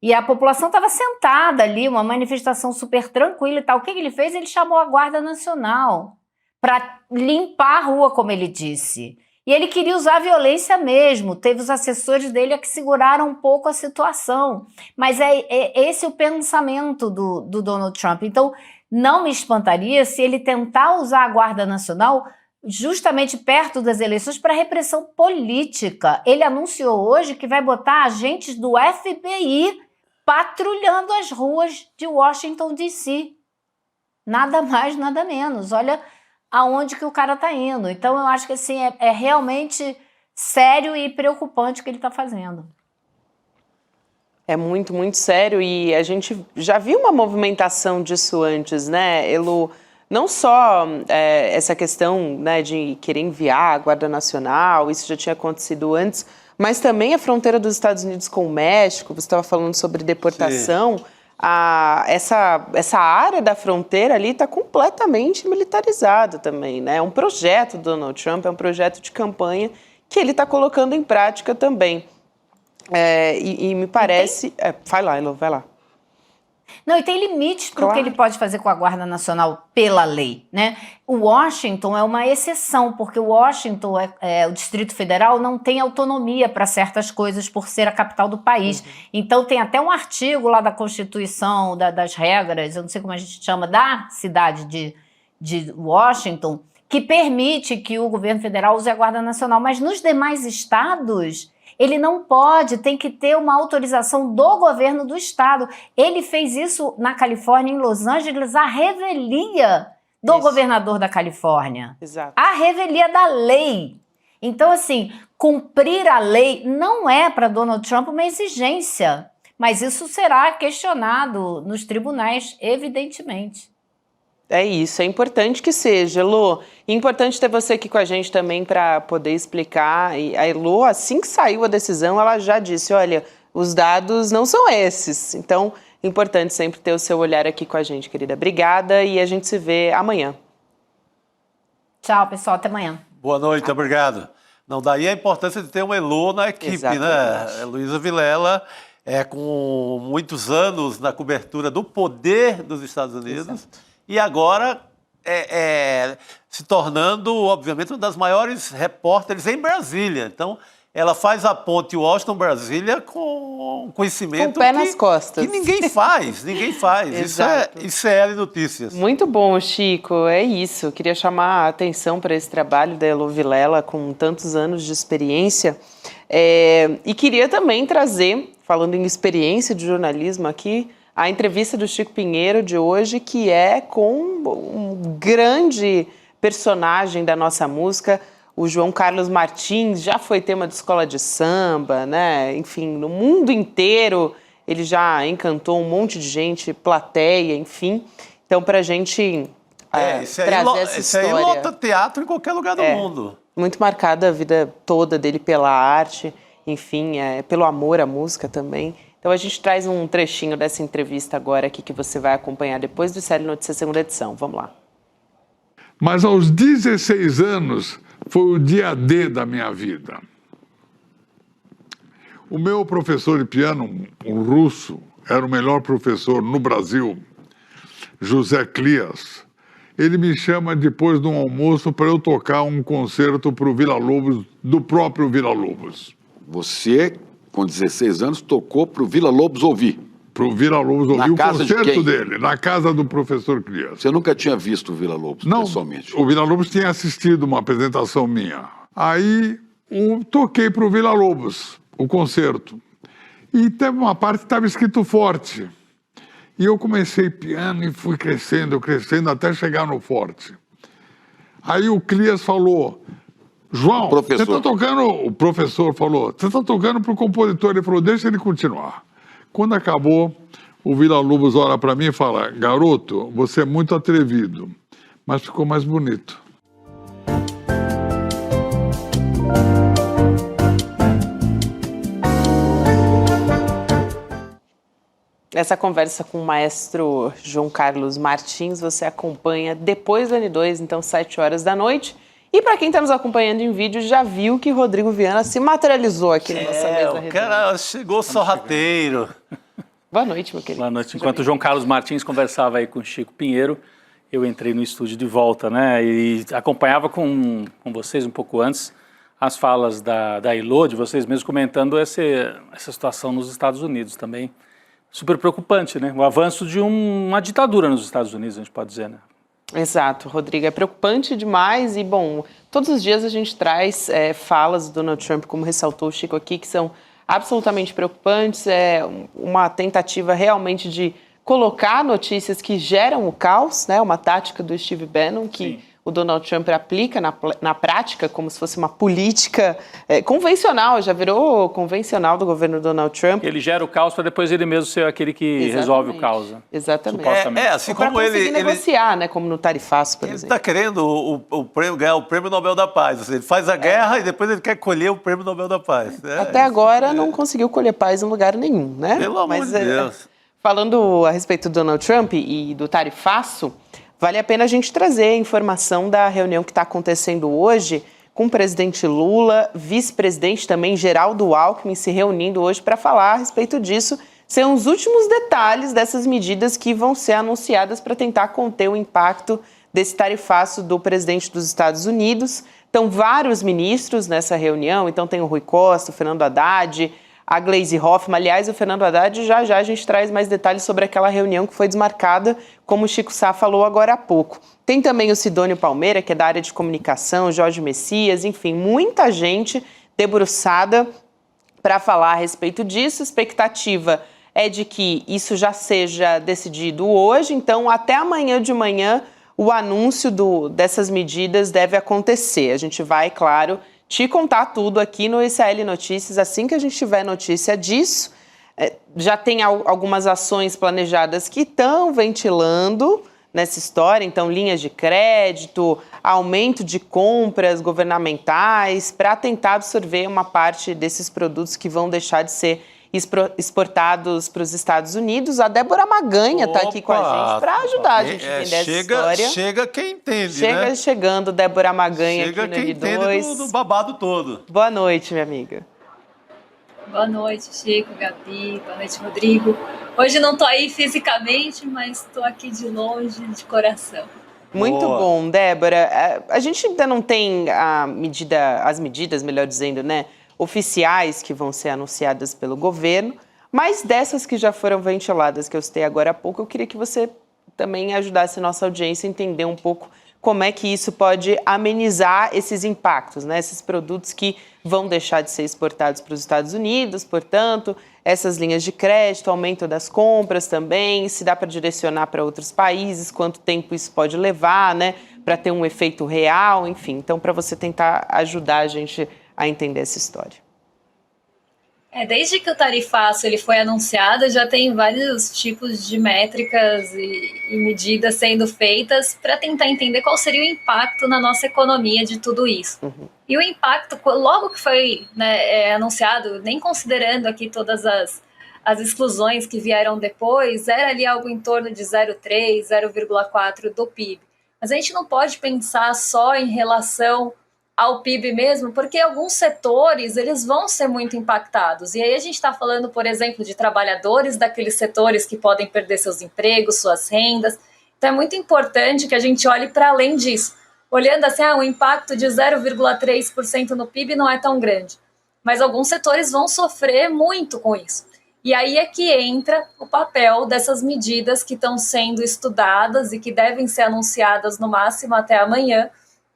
S4: E a população estava sentada ali, uma manifestação super tranquila e tal. O que ele fez? Ele chamou a Guarda Nacional para limpar a rua, como ele disse. E ele queria usar a violência mesmo. Teve os assessores dele que seguraram um pouco a situação. Mas esse o pensamento do Donald Trump. Então, não me espantaria se ele tentar usar a Guarda Nacional justamente perto das eleições para repressão política. Ele anunciou hoje que vai botar agentes do FBI patrulhando as ruas de Washington, D.C. Nada mais, nada menos. Olha aonde que o cara está indo. Então, eu acho que assim, é realmente sério e preocupante o que ele está fazendo.
S1: É muito, muito sério e a gente já viu uma movimentação disso antes, né, Elo? Não só essa questão, né, de querer enviar a Guarda Nacional, isso já tinha acontecido antes, mas também a fronteira dos Estados Unidos com o México, você estava falando sobre deportação, essa área da fronteira ali está completamente militarizada também, né? É um projeto do Donald Trump, é um projeto de campanha que ele está colocando em prática também. E me parece... vai lá, Elo, vai lá.
S4: Não, e tem limites para o que ele pode fazer com a Guarda Nacional pela lei, né? O Washington é uma exceção, porque o Washington, o Distrito Federal, não tem autonomia para certas coisas por ser a capital do país. Então tem até um artigo lá da Constituição, das regras, eu não sei como a gente chama, da cidade de Washington, que permite que o governo federal use a Guarda Nacional, mas nos demais estados... Ele não pode, tem que ter uma autorização do governo do estado. Ele fez isso na Califórnia, em Los Angeles, à revelia do governador da Califórnia.
S1: Exato.
S4: À revelia da lei. Então, assim, cumprir a lei não é para Donald Trump uma exigência, mas isso será questionado nos tribunais, evidentemente.
S1: É isso, é importante que seja, Elô. E importante ter você aqui com a gente também para poder explicar. E a Elô, assim que saiu a decisão, ela já disse, olha, os dados não são esses. Então, é importante sempre ter o seu olhar aqui com a gente, querida. Obrigada e a gente se vê amanhã.
S4: Tchau, pessoal. Até amanhã.
S3: Boa noite, obrigado. Não, daí a importância de ter um Elô na equipe,
S1: exatamente,
S3: né? Luísa Vilela com muitos anos na cobertura do poder dos Estados Unidos.
S1: Exato.
S3: E agora se tornando, obviamente, uma das maiores repórteres em Brasília. Então, ela faz a ponte Washington-Brasília com conhecimento
S1: com o pé nas costas.
S3: Que ninguém faz. Isso é L Notícias.
S1: Muito bom, Chico. É isso. Eu queria chamar a atenção para esse trabalho da Elo Vilela, com tantos anos de experiência. E queria também trazer, falando em experiência de jornalismo aqui, a entrevista do Chico Pinheiro de hoje, que é com um grande personagem da nossa música, o João Carlos Martins. Já foi tema de escola de samba, né? Enfim, no mundo inteiro ele já encantou um monte de gente, plateia, enfim. Então, para a gente trazer essa história.
S3: Isso aí lota teatro em qualquer lugar do mundo.
S1: Muito marcada a vida toda dele pela arte, enfim, pelo amor à música também. Então a gente traz um trechinho dessa entrevista agora aqui que você vai acompanhar depois do CL Notícias segunda edição. Vamos lá.
S6: Mas aos 16 anos foi o dia D da minha vida. O meu professor de piano, um russo, era o melhor professor no Brasil, José Clias. Ele me chama depois de um almoço para eu tocar um concerto para o Villa-Lobos, do próprio Villa-Lobos.
S7: Você, com 16 anos, tocou para o Villa-Lobos ouvir?
S6: Para o Villa-Lobos ouvir o
S7: casa de
S6: concerto
S7: quem?
S6: dele, na casa do professor Clias.
S7: Você nunca tinha visto o Villa-Lobos pessoalmente?
S6: Não, o Villa-Lobos tinha assistido uma apresentação minha. Aí toquei para o Villa-Lobos o concerto. E teve uma parte que estava escrito forte. E eu comecei piano e fui crescendo até chegar no forte. Aí o Clias falou, João, você está tocando... O professor falou, você está tocando para o compositor. Ele falou, deixa ele continuar. Quando acabou, o Villa-Lobos olha para mim e fala, garoto, você é muito atrevido, mas ficou mais bonito.
S1: Essa conversa com o maestro João Carlos Martins você acompanha depois do N2, então 7 horas da noite. E para quem está nos acompanhando em vídeo, já viu que Rodrigo Viana se materializou aqui na nossa mesa redonda.
S3: O cara chegou sorrateiro.
S1: Boa noite, meu querido.
S8: Boa noite. Enquanto o João Carlos Martins conversava aí com o Chico Pinheiro, eu entrei no estúdio de volta, né? E acompanhava com vocês um pouco antes as falas da Elo, de vocês mesmos comentando essa situação nos Estados Unidos também. Super preocupante, né? O avanço de uma ditadura nos Estados Unidos, a gente pode dizer, né?
S1: Exato, Rodrigo. É preocupante demais e, bom, todos os dias a gente traz falas do Donald Trump, como ressaltou o Chico aqui, que são absolutamente preocupantes. É uma tentativa realmente de colocar notícias que geram o caos, né? Uma tática do Steve Bannon, que Sim. o Donald Trump aplica na prática como se fosse uma política convencional, já virou convencional do governo Donald Trump.
S8: Ele gera o caos para depois ele mesmo ser aquele que
S1: Exatamente.
S8: Resolve o caos.
S1: Exatamente.
S3: Assim como ele
S1: negociar, né, como no tarifaço, por exemplo.
S3: Ele está querendo ganhar o Prêmio Nobel da Paz. Ele faz a guerra e depois ele quer colher o Prêmio Nobel da Paz.
S1: Até agora não conseguiu colher paz em lugar nenhum, né?
S3: Pelo amor de Deus.
S1: Falando a respeito do Donald Trump e do tarifaço, vale a pena a gente trazer a informação da reunião que está acontecendo hoje com o presidente Lula, vice-presidente também Geraldo Alckmin se reunindo hoje para falar a respeito disso. São os últimos detalhes dessas medidas que vão ser anunciadas para tentar conter o impacto desse tarifaço do presidente dos Estados Unidos. Então, vários ministros nessa reunião. Então, tem o Rui Costa, o Fernando Haddad, a Gleisi Hoffmann. Aliás, o Fernando Haddad, já a gente traz mais detalhes sobre aquela reunião que foi desmarcada, como o Chico Sá falou agora há pouco. Tem também o Sidônio Palmeira, que é da área de comunicação, Jorge Messias, enfim, muita gente debruçada para falar a respeito disso. A expectativa é de que isso já seja decidido hoje, então até amanhã de manhã o anúncio dessas medidas deve acontecer. A gente vai, claro, te contar tudo aqui no ICL Notícias, assim que a gente tiver notícia disso. Já tem algumas ações planejadas que estão ventilando nessa história, então linhas de crédito, aumento de compras governamentais, para tentar absorver uma parte desses produtos que vão deixar de ser exportados para os Estados Unidos. A Débora Maganha está aqui com a gente para ajudar a gente a entender essa história.
S3: Chega quem entende, né?
S1: Chegando Débora Maganha
S3: chega
S1: aqui no
S3: quem
S1: N2.
S3: Entende do babado todo.
S1: Boa noite, minha amiga.
S9: Boa noite, Chico, Gabi, boa noite, Rodrigo. Hoje não estou aí fisicamente, mas estou aqui de longe, de coração.
S1: Muito
S3: Boa.
S1: bom, Débora. A gente ainda não tem as medidas, melhor dizendo, né, oficiais que vão ser anunciadas pelo governo, mas dessas que já foram ventiladas, que eu citei agora há pouco, eu queria que você também ajudasse a nossa audiência a entender um pouco como é que isso pode amenizar esses impactos, né? Esses produtos que vão deixar de ser exportados para os Estados Unidos, portanto, essas linhas de crédito, aumento das compras também, se dá para direcionar para outros países, quanto tempo isso pode levar, né? Para ter um efeito real, enfim. Então, para você tentar ajudar a gente a entender essa história.
S9: Desde que o tarifaço ele foi anunciado, já tem vários tipos de métricas e medidas sendo feitas para tentar entender qual seria o impacto na nossa economia de tudo isso. E o impacto, logo que foi anunciado, nem considerando aqui todas as exclusões que vieram depois, era ali algo em torno de 0,3, 0,4 do PIB. Mas a gente não pode pensar só em relação ao PIB mesmo, porque alguns setores eles vão ser muito impactados. E aí a gente está falando, por exemplo, de trabalhadores daqueles setores que podem perder seus empregos, suas rendas. Então é muito importante que a gente olhe para além disso. Olhando assim, o impacto de 0,3% no PIB não é tão grande. Mas alguns setores vão sofrer muito com isso. E aí é que entra o papel dessas medidas que estão sendo estudadas e que devem ser anunciadas no máximo até amanhã,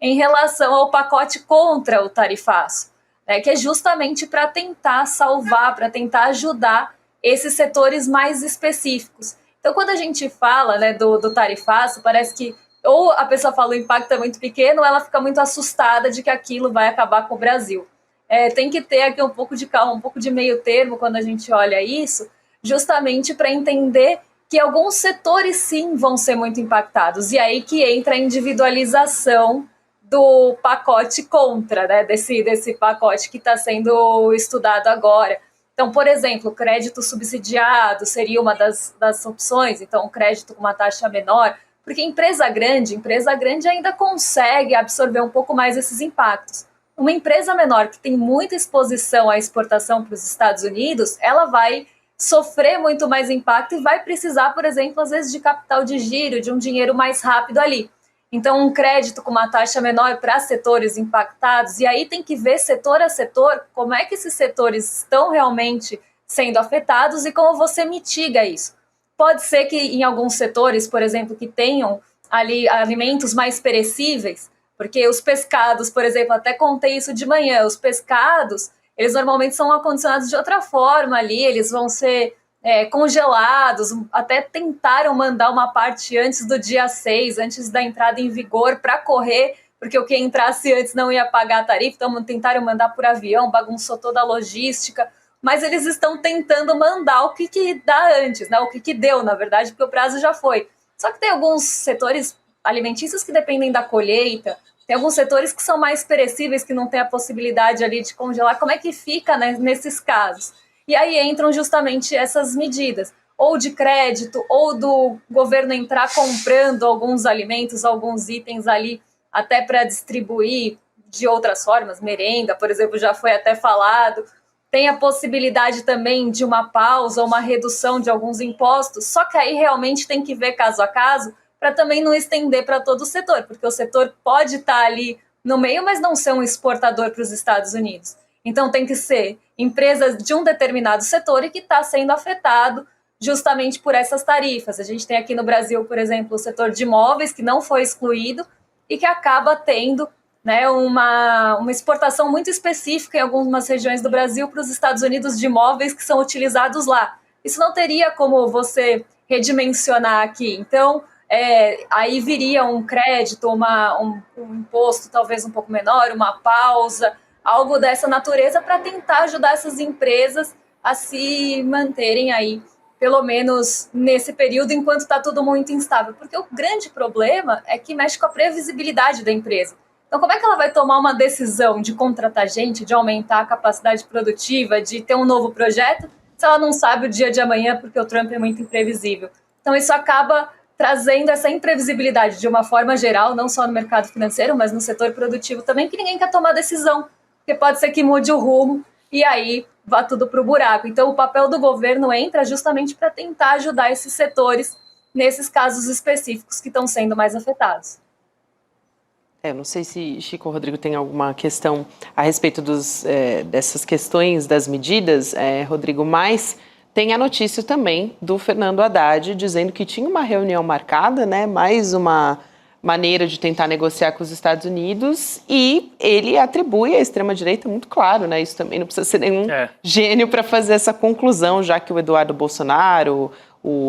S9: em relação ao pacote contra o tarifaço, né, que é justamente para tentar salvar, para tentar ajudar esses setores mais específicos. Então, quando a gente fala, né, do tarifaço, parece que ou a pessoa fala o impacto é muito pequeno, ou ela fica muito assustada de que aquilo vai acabar com o Brasil. Tem que ter aqui um pouco de calma, um pouco de meio termo quando a gente olha isso, justamente para entender que alguns setores sim vão ser muito impactados. E aí que entra a individualização do pacote contra, né, desse pacote que está sendo estudado agora. Então, por exemplo, crédito subsidiado seria uma das opções, então crédito com uma taxa menor, porque empresa grande ainda consegue absorver um pouco mais esses impactos. Uma empresa menor que tem muita exposição à exportação para os Estados Unidos, ela vai sofrer muito mais impacto e vai precisar, por exemplo, às vezes de capital de giro, de um dinheiro mais rápido ali. Então, um crédito com uma taxa menor para setores impactados, e aí tem que ver setor a setor como é que esses setores estão realmente sendo afetados e como você mitiga isso. Pode ser que em alguns setores, por exemplo, que tenham ali alimentos mais perecíveis, porque os pescados, por exemplo, até contei isso de manhã, os pescados, eles normalmente são acondicionados de outra forma ali, eles vão ser congelados, até tentaram mandar uma parte antes do dia 6, antes da entrada em vigor, para correr, porque o que entrasse antes não ia pagar a tarifa, então tentaram mandar por avião, bagunçou toda a logística, mas eles estão tentando mandar o que dá antes, né? O que deu, na verdade, porque o prazo já foi. Só que tem alguns setores alimentícios que dependem da colheita, tem alguns setores que são mais perecíveis, que não tem a possibilidade ali de congelar. Como é que fica, né, nesses casos? E aí entram justamente essas medidas, ou de crédito, ou do governo entrar comprando alguns alimentos, alguns itens ali, até para distribuir de outras formas, merenda, por exemplo, já foi até falado. Tem a possibilidade também de uma pausa, uma redução de alguns impostos, só que aí realmente tem que ver caso a caso, para também não estender para todo o setor, porque o setor pode estar ali no meio, mas não ser um exportador para os Estados Unidos. Então tem que ser empresas de um determinado setor e que está sendo afetado justamente por essas tarifas. A gente tem aqui no Brasil, por exemplo, o setor de imóveis, que não foi excluído e que acaba tendo, né, uma exportação muito específica em algumas regiões do Brasil para os Estados Unidos de imóveis que são utilizados lá. Isso não teria como você redimensionar aqui. Então, aí viria um crédito, um imposto talvez um pouco menor, uma pausa, algo dessa natureza para tentar ajudar essas empresas a se manterem aí, pelo menos nesse período, enquanto está tudo muito instável. Porque o grande problema é que mexe com a previsibilidade da empresa. Então, como é que ela vai tomar uma decisão de contratar gente, de aumentar a capacidade produtiva, de ter um novo projeto, se ela não sabe o dia de amanhã, porque o Trump é muito imprevisível? Então, isso acaba trazendo essa imprevisibilidade de uma forma geral, não só no mercado financeiro, mas no setor produtivo também, que ninguém quer tomar decisão. Porque pode ser que mude o rumo e aí vá tudo para o buraco. Então, o papel do governo entra justamente para tentar ajudar esses setores nesses casos específicos que estão sendo mais afetados.
S1: Eu não sei se Chico ou Rodrigo tem alguma questão a respeito dessas questões das medidas, Rodrigo, mas tem a notícia também do Fernando Haddad dizendo que tinha uma reunião marcada, né, mais uma maneira de tentar negociar com os Estados Unidos, e ele atribui à extrema-direita muito claro, né, isso também não precisa ser nenhum gênio para fazer essa conclusão, já que o Eduardo Bolsonaro,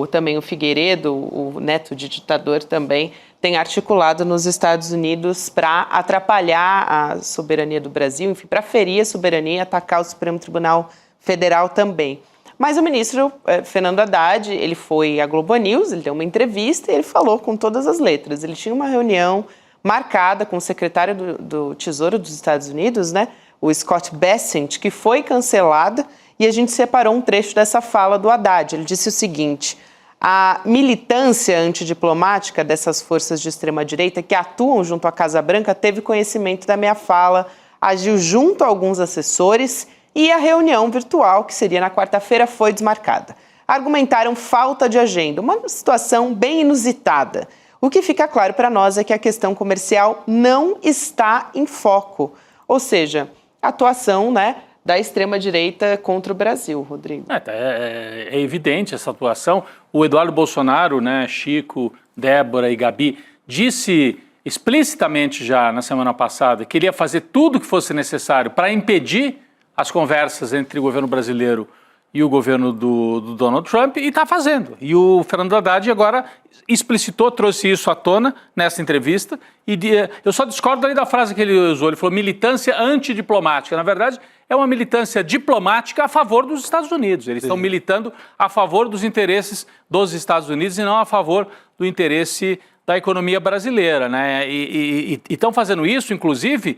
S1: também o Figueiredo, o neto de ditador também, tem articulado nos Estados Unidos para atrapalhar a soberania do Brasil, enfim, para ferir a soberania e atacar o Supremo Tribunal Federal também. Mas o ministro Fernando Haddad, ele foi à Globo News, ele deu uma entrevista e ele falou com todas as letras. Ele tinha uma reunião marcada com o secretário do Tesouro dos Estados Unidos, né, o Scott Bessent, que foi cancelada, e a gente separou um trecho dessa fala do Haddad. Ele disse o seguinte: a militância antidiplomática dessas forças de extrema-direita que atuam junto à Casa Branca teve conhecimento da minha fala, agiu junto a alguns assessores e a reunião virtual, que seria na quarta-feira, foi desmarcada. Argumentaram falta de agenda, uma situação bem inusitada. O que fica claro para nós é que a questão comercial não está em foco, ou seja, a atuação, né, da extrema-direita contra o Brasil, Rodrigo.
S8: É evidente essa atuação. O Eduardo Bolsonaro, né, Chico, Débora e Gabi, disse explicitamente já na semana passada que ele ia fazer tudo o que fosse necessário para impedir as conversas entre o governo brasileiro e o governo do Donald Trump, e está fazendo. E o Fernando Haddad agora explicitou, trouxe isso à tona nessa entrevista, e eu só discordo ali da frase que ele usou, ele falou militância antidiplomática. Na verdade, é uma militância diplomática a favor dos Estados Unidos. Eles estão militando a favor dos interesses dos Estados Unidos e não a favor do interesse da economia brasileira, né? E estão fazendo isso, inclusive,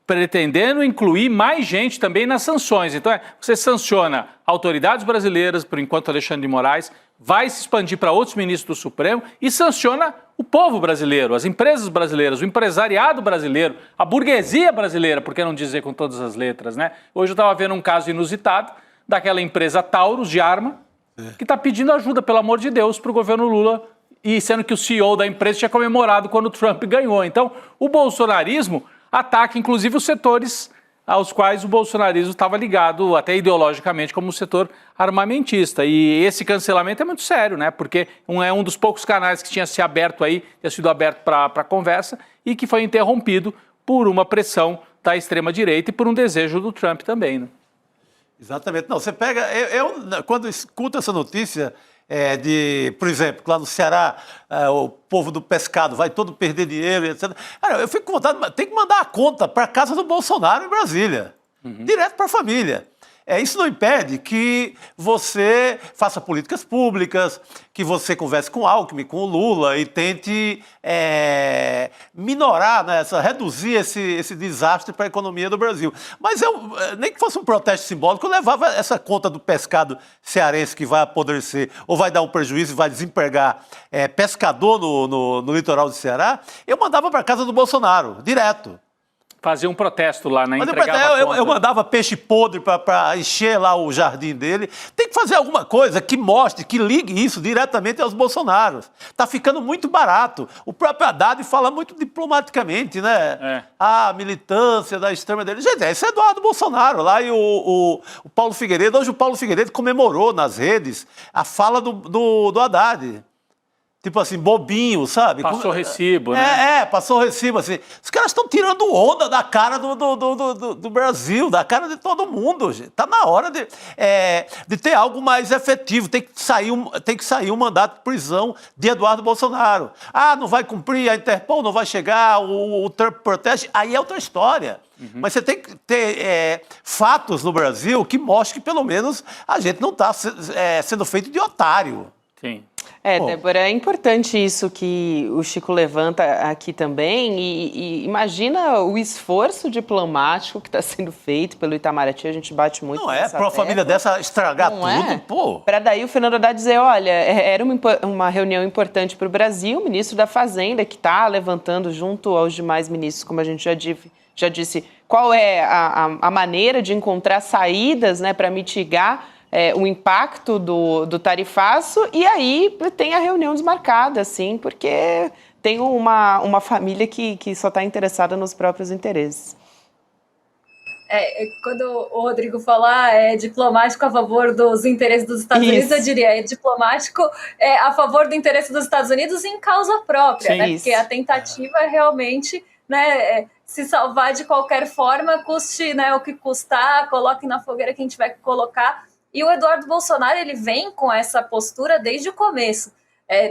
S8: pretendendo incluir mais gente também nas sanções. Então, você sanciona autoridades brasileiras, por enquanto Alexandre de Moraes, vai se expandir para outros ministros do Supremo e sanciona o povo brasileiro, as empresas brasileiras, o empresariado brasileiro, a burguesia brasileira, por que não dizer com todas as letras, né? Hoje eu estava vendo um caso inusitado daquela empresa Taurus de arma, que está pedindo ajuda, pelo amor de Deus, para o governo Lula, e sendo que o CEO da empresa tinha comemorado quando o Trump ganhou. Então, o bolsonarismo ataca, inclusive, os setores aos quais o bolsonarismo estava ligado, até ideologicamente, como o setor armamentista. E esse cancelamento é muito sério, né? Porque é um dos poucos canais que tinha sido aberto para conversa e que foi interrompido por uma pressão da extrema-direita e por um desejo do Trump também, né?
S3: Exatamente. Não, você pega... Eu quando escuto essa notícia... por exemplo, lá no Ceará, o povo do pescado vai todo perder dinheiro, etc. Cara, eu fico com vontade, tem que mandar a conta para a casa do Bolsonaro em Brasília, direto para a família. Isso não impede que você faça políticas públicas, que você converse com o Alckmin, com o Lula e tente minorar, né, reduzir esse desastre para a economia do Brasil. Mas nem que fosse um protesto simbólico, eu levava essa conta do pescado cearense que vai apodrecer ou vai dar um prejuízo e vai desempregar pescador no litoral do Ceará, eu mandava para a casa do Bolsonaro, direto.
S8: Fazia um protesto lá, né?
S3: Eu mandava peixe podre para encher lá o jardim dele. Tem que fazer alguma coisa que mostre, que ligue isso diretamente aos Bolsonaros. Está ficando muito barato. O próprio Haddad fala muito diplomaticamente, né? A militância da extrema dele. Gente, esse é Eduardo Bolsonaro lá e o Paulo Figueiredo. Hoje o Paulo Figueiredo comemorou nas redes a fala do Haddad. Tipo assim, bobinho, sabe?
S8: Passou recibo, né?
S3: Passou recibo, assim. Os caras estão tirando onda da cara do Brasil, da cara de todo mundo, gente. Tá na hora de ter algo mais efetivo. Tem que sair um mandato de prisão de Eduardo Bolsonaro. Não vai cumprir, a Interpol não vai chegar, o Trump protege. Aí é outra história. Mas você tem que ter fatos no Brasil que mostrem que, pelo menos, a gente não está sendo feito de otário.
S8: Sim.
S1: Débora, é importante isso que o Chico levanta aqui também, e imagina o esforço diplomático que está sendo feito pelo Itamaraty, a gente bate muito
S3: nessa tecla. Para uma família dessa estragar tudo, pô.
S1: Para daí o Fernando Haddad dizer, olha, era uma reunião importante para o Brasil, o ministro da Fazenda que está levantando junto aos demais ministros, como a gente já disse, qual é a maneira de encontrar saídas, né, para mitigar o impacto do tarifaço, e aí tem a reunião desmarcada, assim, porque tem uma família que só está interessada nos próprios interesses.
S9: Quando o Rodrigo falar é diplomático a favor dos interesses dos Estados Unidos, eu diria diplomático a favor do interesse dos Estados Unidos em causa própria,
S1: Sim,
S9: né? Porque a tentativa é realmente, né, se salvar de qualquer forma, custe, né, o que custar, coloque na fogueira quem tiver que colocar. E o Eduardo Bolsonaro, ele vem com essa postura desde o começo.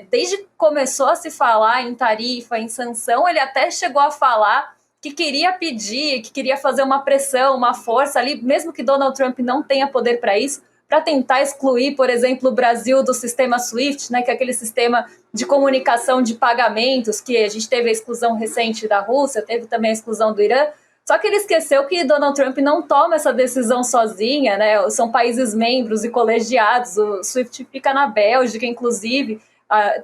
S9: Desde que começou a se falar em tarifa, em sanção, ele até chegou a falar que queria pedir, que queria fazer uma pressão, uma força ali, mesmo que Donald Trump não tenha poder para isso, para tentar excluir, por exemplo, o Brasil do sistema SWIFT, né, que é aquele sistema de comunicação de pagamentos, que a gente teve a exclusão recente da Rússia, teve também a exclusão do Irã. Só que ele esqueceu que Donald Trump não toma essa decisão sozinha, né? São países membros e colegiados, o SWIFT fica na Bélgica, inclusive,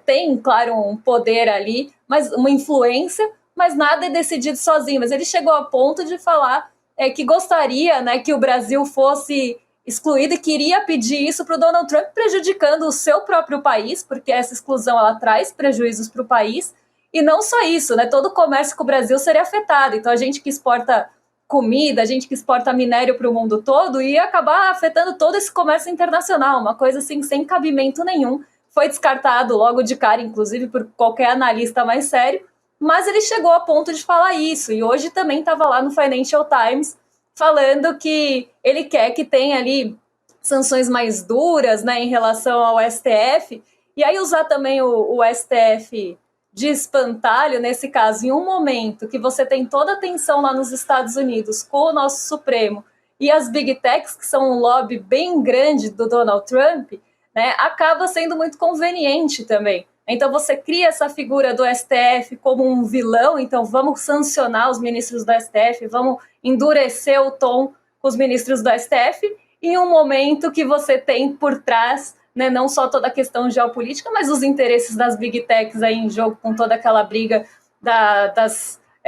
S9: tem, claro, um poder ali, mas uma influência, mas nada é decidido sozinho. Mas ele chegou a ponto de falar que gostaria, né, que o Brasil fosse excluído e queria pedir isso para o Donald Trump, prejudicando o seu próprio país, porque essa exclusão ela traz prejuízos para o país. E não só isso, né? Todo o comércio com o Brasil seria afetado. Então, a gente que exporta comida, a gente que exporta minério para o mundo todo, ia acabar afetando todo esse comércio internacional, uma coisa assim sem cabimento nenhum. Foi descartado logo de cara, inclusive, por qualquer analista mais sério, mas ele chegou a ponto de falar isso. E hoje também estava lá no Financial Times falando que ele quer que tenha ali sanções mais duras, né, em relação ao STF, e aí usar também o STF de espantalho, nesse caso, em um momento que você tem toda a tensão lá nos Estados Unidos com o nosso Supremo e as Big Techs, que são um lobby bem grande do Donald Trump, né, acaba sendo muito conveniente também. Então você cria essa figura do STF como um vilão, então vamos sancionar os ministros do STF, vamos endurecer o tom com os ministros do STF, em um momento que você tem por trás, né, não só toda a questão geopolítica, mas os interesses das Big Techs aí em jogo, com toda aquela briga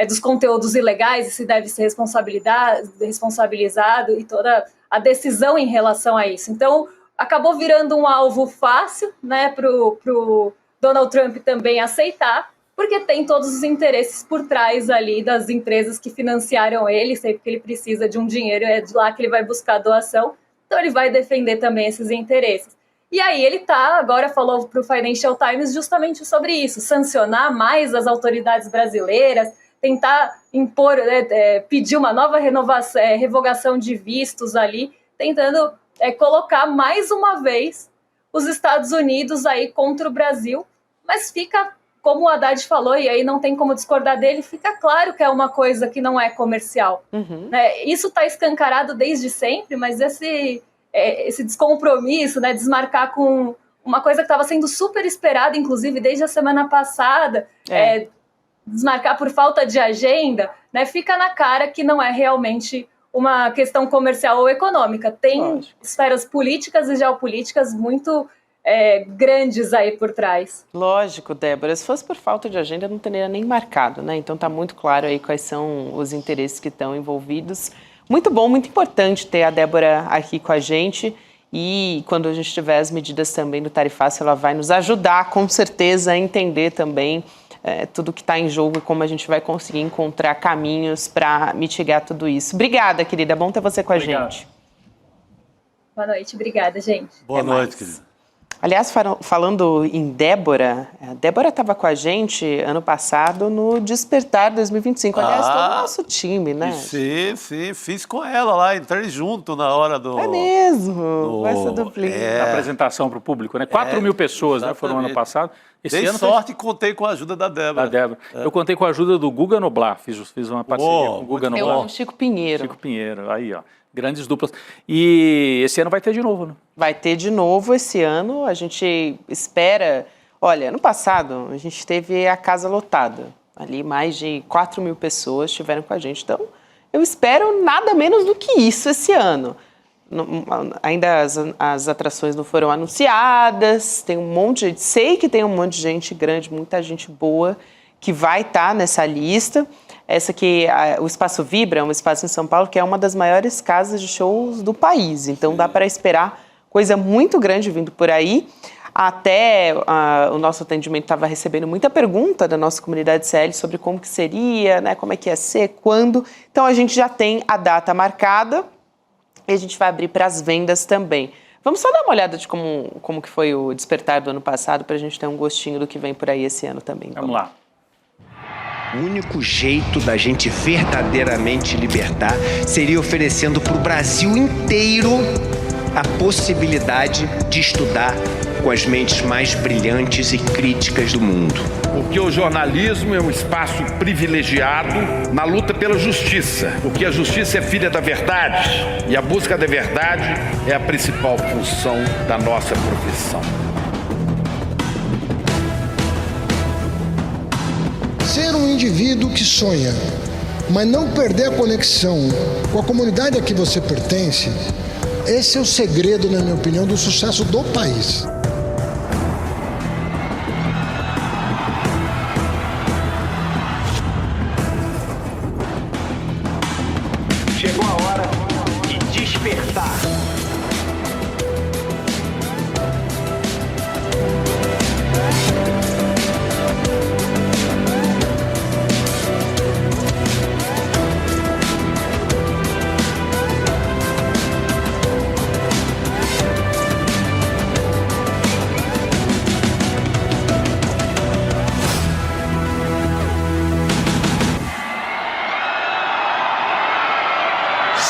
S9: dos conteúdos ilegais, e se deve ser responsabilizado, e toda a decisão em relação a isso. Então, acabou virando um alvo fácil, né, pro Donald Trump também aceitar, porque tem todos os interesses por trás ali das empresas que financiaram ele, sempre que ele precisa de um dinheiro, é de lá que ele vai buscar doação, então ele vai defender também esses interesses. E aí ele agora falou para o Financial Times justamente sobre isso, sancionar mais as autoridades brasileiras, tentar impor, pedir uma nova revogação de vistos ali, tentando colocar mais uma vez os Estados Unidos aí contra o Brasil, mas fica, como o Haddad falou, e aí não tem como discordar dele, fica claro que é uma coisa que não é comercial. Uhum. Isso está escancarado desde sempre, mas esse descompromisso, né, desmarcar com uma coisa que estava sendo super esperada, inclusive desde a semana passada, desmarcar por falta de agenda, né, fica na cara que não é realmente uma questão comercial ou econômica. Tem esferas políticas e geopolíticas muito grandes aí por trás.
S1: Lógico, Débora. Se fosse por falta de agenda, não teria nem marcado, né? Então tá muito claro aí quais são os interesses que estão envolvidos. Muito bom, muito importante ter a Débora aqui com a gente, e quando a gente tiver as medidas também do tarifaço, ela vai nos ajudar, com certeza, a entender também tudo que está em jogo e como a gente vai conseguir encontrar caminhos para mitigar tudo isso. Obrigada, querida. Bom ter você com a gente.
S9: Boa noite. Obrigada, gente.
S3: Boa noite, querida.
S1: Aliás, falando em Débora, a Débora estava com a gente ano passado no Despertar 2025. Aliás, todo o nosso time, né?
S3: Sim, fiz com ela lá, entrei junto na hora do...
S1: É mesmo, essa duplinha.
S8: A apresentação para o público, né? 4.000 pessoas, né, foram ano passado.
S3: Dei sorte e contei com a ajuda da Débora.
S8: Eu contei com a ajuda do Guga Noblar, fiz uma parceria com o Guga Noblar.
S1: Com o Chico Pinheiro.
S8: Chico Pinheiro, aí ó. Grandes duplas. E esse ano vai ter de novo, né?
S1: Vai ter de novo esse ano. A gente espera... Olha, ano passado a gente teve a casa lotada. Ali mais de 4.000 pessoas estiveram com a gente. Então, eu espero nada menos do que isso esse ano. Ainda as atrações não foram anunciadas. Tem um monte de gente... Sei que tem um monte de gente grande, muita gente boa que vai estar nessa lista. Essa aqui, o Espaço Vibra, é um espaço em São Paulo que é uma das maiores casas de shows do país. Então, dá para esperar coisa muito grande vindo por aí. Até o nosso atendimento estava recebendo muita pergunta da nossa comunidade CL sobre como que seria, né, como é que ia ser, quando. Então a gente já tem a data marcada e a gente vai abrir para as vendas também. Vamos só dar uma olhada de como que foi o Despertar do ano passado para a gente ter um gostinho do que vem por aí esse ano também.
S8: Vamos lá.
S10: O único jeito da gente verdadeiramente libertar seria oferecendo para o Brasil inteiro a possibilidade de estudar com as mentes mais brilhantes e críticas do mundo.
S11: Porque o jornalismo é um espaço privilegiado na luta pela justiça. Porque a justiça é filha da verdade e a busca da verdade é a principal função da nossa profissão.
S12: Ser um indivíduo que sonha, mas não perder a conexão com a comunidade a que você pertence, esse é o segredo, na minha opinião, do sucesso do país.
S10: Chegou a hora de despertar.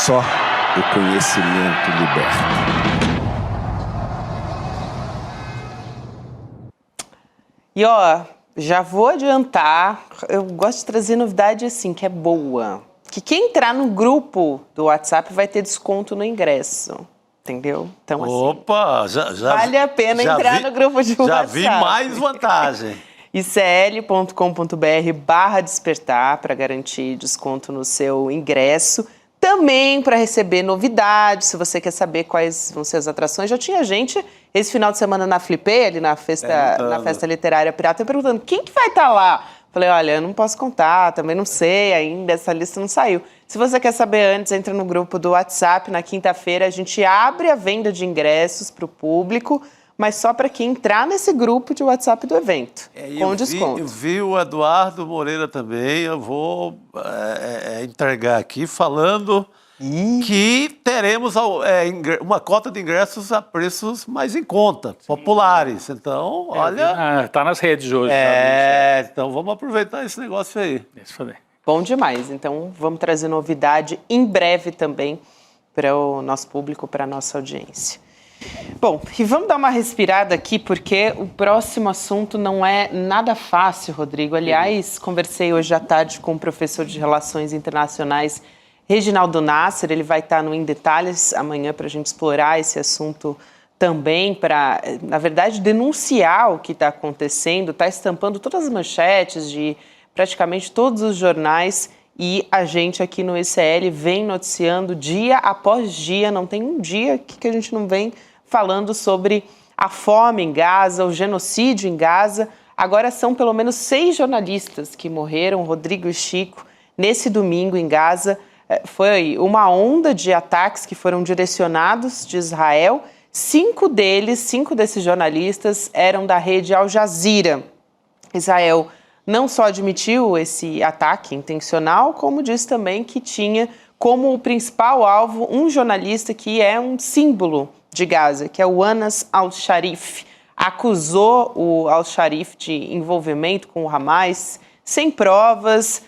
S10: Só o conhecimento liberta.
S1: E ó, já vou adiantar, eu gosto de trazer novidade assim, que é boa. Que quem entrar no grupo do WhatsApp vai ter desconto no ingresso, entendeu? Então, assim,
S3: Opa,
S1: vale a pena entrar no grupo de WhatsApp.
S3: Já vi mais vantagem.
S1: icl.com.br/despertar para garantir desconto no seu ingresso. Também para receber novidades, se você quer saber quais vão ser as atrações. Já tinha gente esse final de semana na Flipê, ali na festa literária pirata, perguntando quem que vai estar lá. Falei, olha, eu não posso contar, também não sei ainda, essa lista não saiu. Se você quer saber antes, entra no grupo do WhatsApp. Na quinta-feira a gente abre a venda de ingressos para o público, mas só para quem entrar nesse grupo de WhatsApp do evento, com desconto.
S3: Eu vi o Eduardo Moreira também, eu vou entregar aqui falando que teremos uma cota de ingressos a preços mais em conta, populares. Então, olha...
S8: Tá nas redes hoje.
S3: Então vamos aproveitar esse negócio aí.
S1: Bom demais. Então, vamos trazer novidade em breve também para o nosso público, para a nossa audiência. Bom, e vamos dar uma respirada aqui, porque o próximo assunto não é nada fácil, Rodrigo. Aliás, conversei hoje à tarde com o professor de Relações Internacionais, Reginaldo Nasser. Ele vai estar no Em Detalhes amanhã para a gente explorar esse assunto também, para, na verdade, denunciar o que está acontecendo, está estampando todas as manchetes de praticamente todos os jornais, e a gente aqui no ICL vem noticiando dia após dia, não tem um dia que a gente não vem falando sobre a fome em Gaza, o genocídio em Gaza. Agora são pelo menos 6 jornalistas que morreram, Rodrigo e Chico, nesse domingo em Gaza. Foi uma onda de ataques que foram direcionados de Israel. 5 desses jornalistas eram da rede Al Jazeera. Israel não só admitiu esse ataque intencional, como disse também que tinha como o principal alvo um jornalista que é um símbolo de Gaza, que é o Anas al-Sharif. Acusou o al-Sharif de envolvimento com o Hamas, sem provas.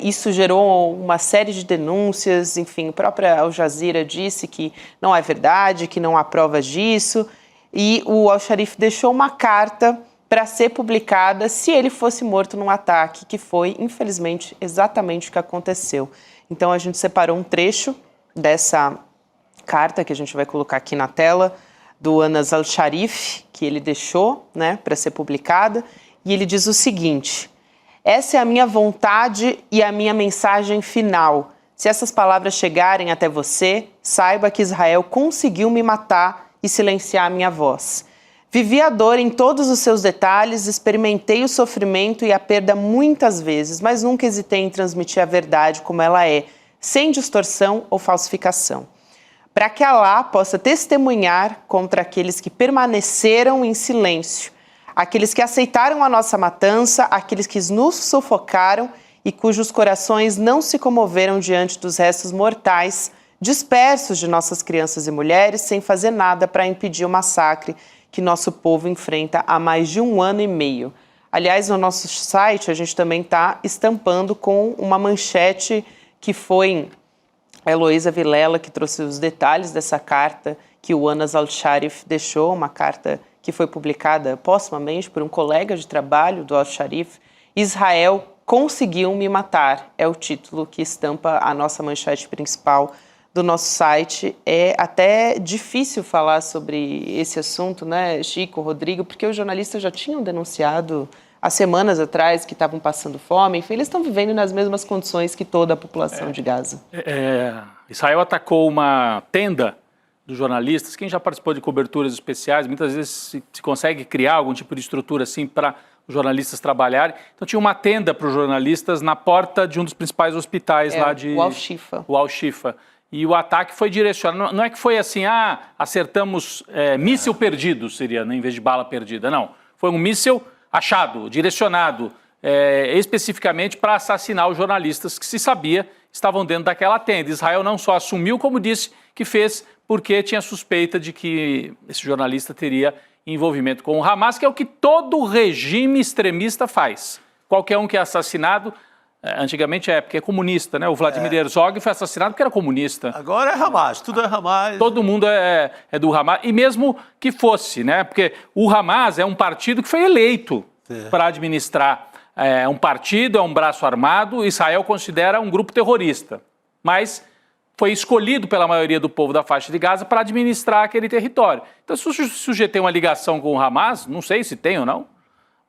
S1: Isso gerou uma série de denúncias. Enfim, a própria Al Jazeera disse que não é verdade, que não há provas disso. E o al-Sharif deixou uma carta para ser publicada se ele fosse morto num ataque, que foi, infelizmente, exatamente o que aconteceu. Então, a gente separou um trecho dessa carta, que a gente vai colocar aqui na tela, do Anas al-Sharif, que ele deixou, né, para ser publicada, e ele diz o seguinte: essa é a minha vontade e a minha mensagem final. Se essas palavras chegarem até você, saiba que Israel conseguiu me matar e silenciar a minha voz. Vivi a dor em todos os seus detalhes, experimentei o sofrimento e a perda muitas vezes, mas nunca hesitei em transmitir a verdade como ela é, sem distorção ou falsificação. para que Alá possa testemunhar contra aqueles que permaneceram em silêncio, aqueles que aceitaram a nossa matança, aqueles que nos sufocaram e cujos corações não se comoveram diante dos restos mortais dispersos de nossas crianças e mulheres, sem fazer nada para impedir o massacre que nosso povo enfrenta há mais de 1 ano e meio. Aliás, no nosso site, a gente também está estampando com uma manchete que foi a Heloísa Vilela que trouxe os detalhes dessa carta que o Anas al-Sharif deixou, uma carta que foi publicada postumamente por um colega de trabalho do al-Sharif. Israel conseguiu me matar, é o título que estampa a nossa manchete principal do nosso site. É até difícil falar sobre esse assunto, né, Chico, Rodrigo, porque os jornalistas já tinham denunciado há semanas atrás que estavam passando fome. Enfim, eles estão vivendo nas mesmas condições que toda a população de Gaza.
S8: Israel atacou uma tenda dos jornalistas. Quem já participou de coberturas especiais, muitas vezes se consegue criar algum tipo de estrutura assim para os jornalistas trabalharem. Então tinha uma tenda para os jornalistas na porta de um dos principais hospitais lá de...
S1: o Al-Shifa.
S8: O Al-Shifa. E o ataque foi direcionado, não é que foi assim, acertamos míssil perdido, seria, né, em vez de bala perdida, não. Foi um míssil achado, direcionado especificamente para assassinar os jornalistas que se sabia estavam dentro daquela tenda. Israel não só assumiu, como disse que fez porque tinha suspeita de que esse jornalista teria envolvimento com o Hamas, que é o que todo regime extremista faz. Qualquer um que é assassinado... Antigamente porque é comunista, né? O Vladimir Herzog foi assassinado porque era comunista.
S3: Agora é Hamas, tudo é Hamas.
S8: Todo mundo é do Hamas, e mesmo que fosse, né? Porque o Hamas é um partido que foi eleito para administrar. É um partido, é um braço armado, Israel considera um grupo terrorista. Mas foi escolhido pela maioria do povo da faixa de Gaza para administrar aquele território. Então, se o sujeito tem uma ligação com o Hamas, não sei se tem ou não,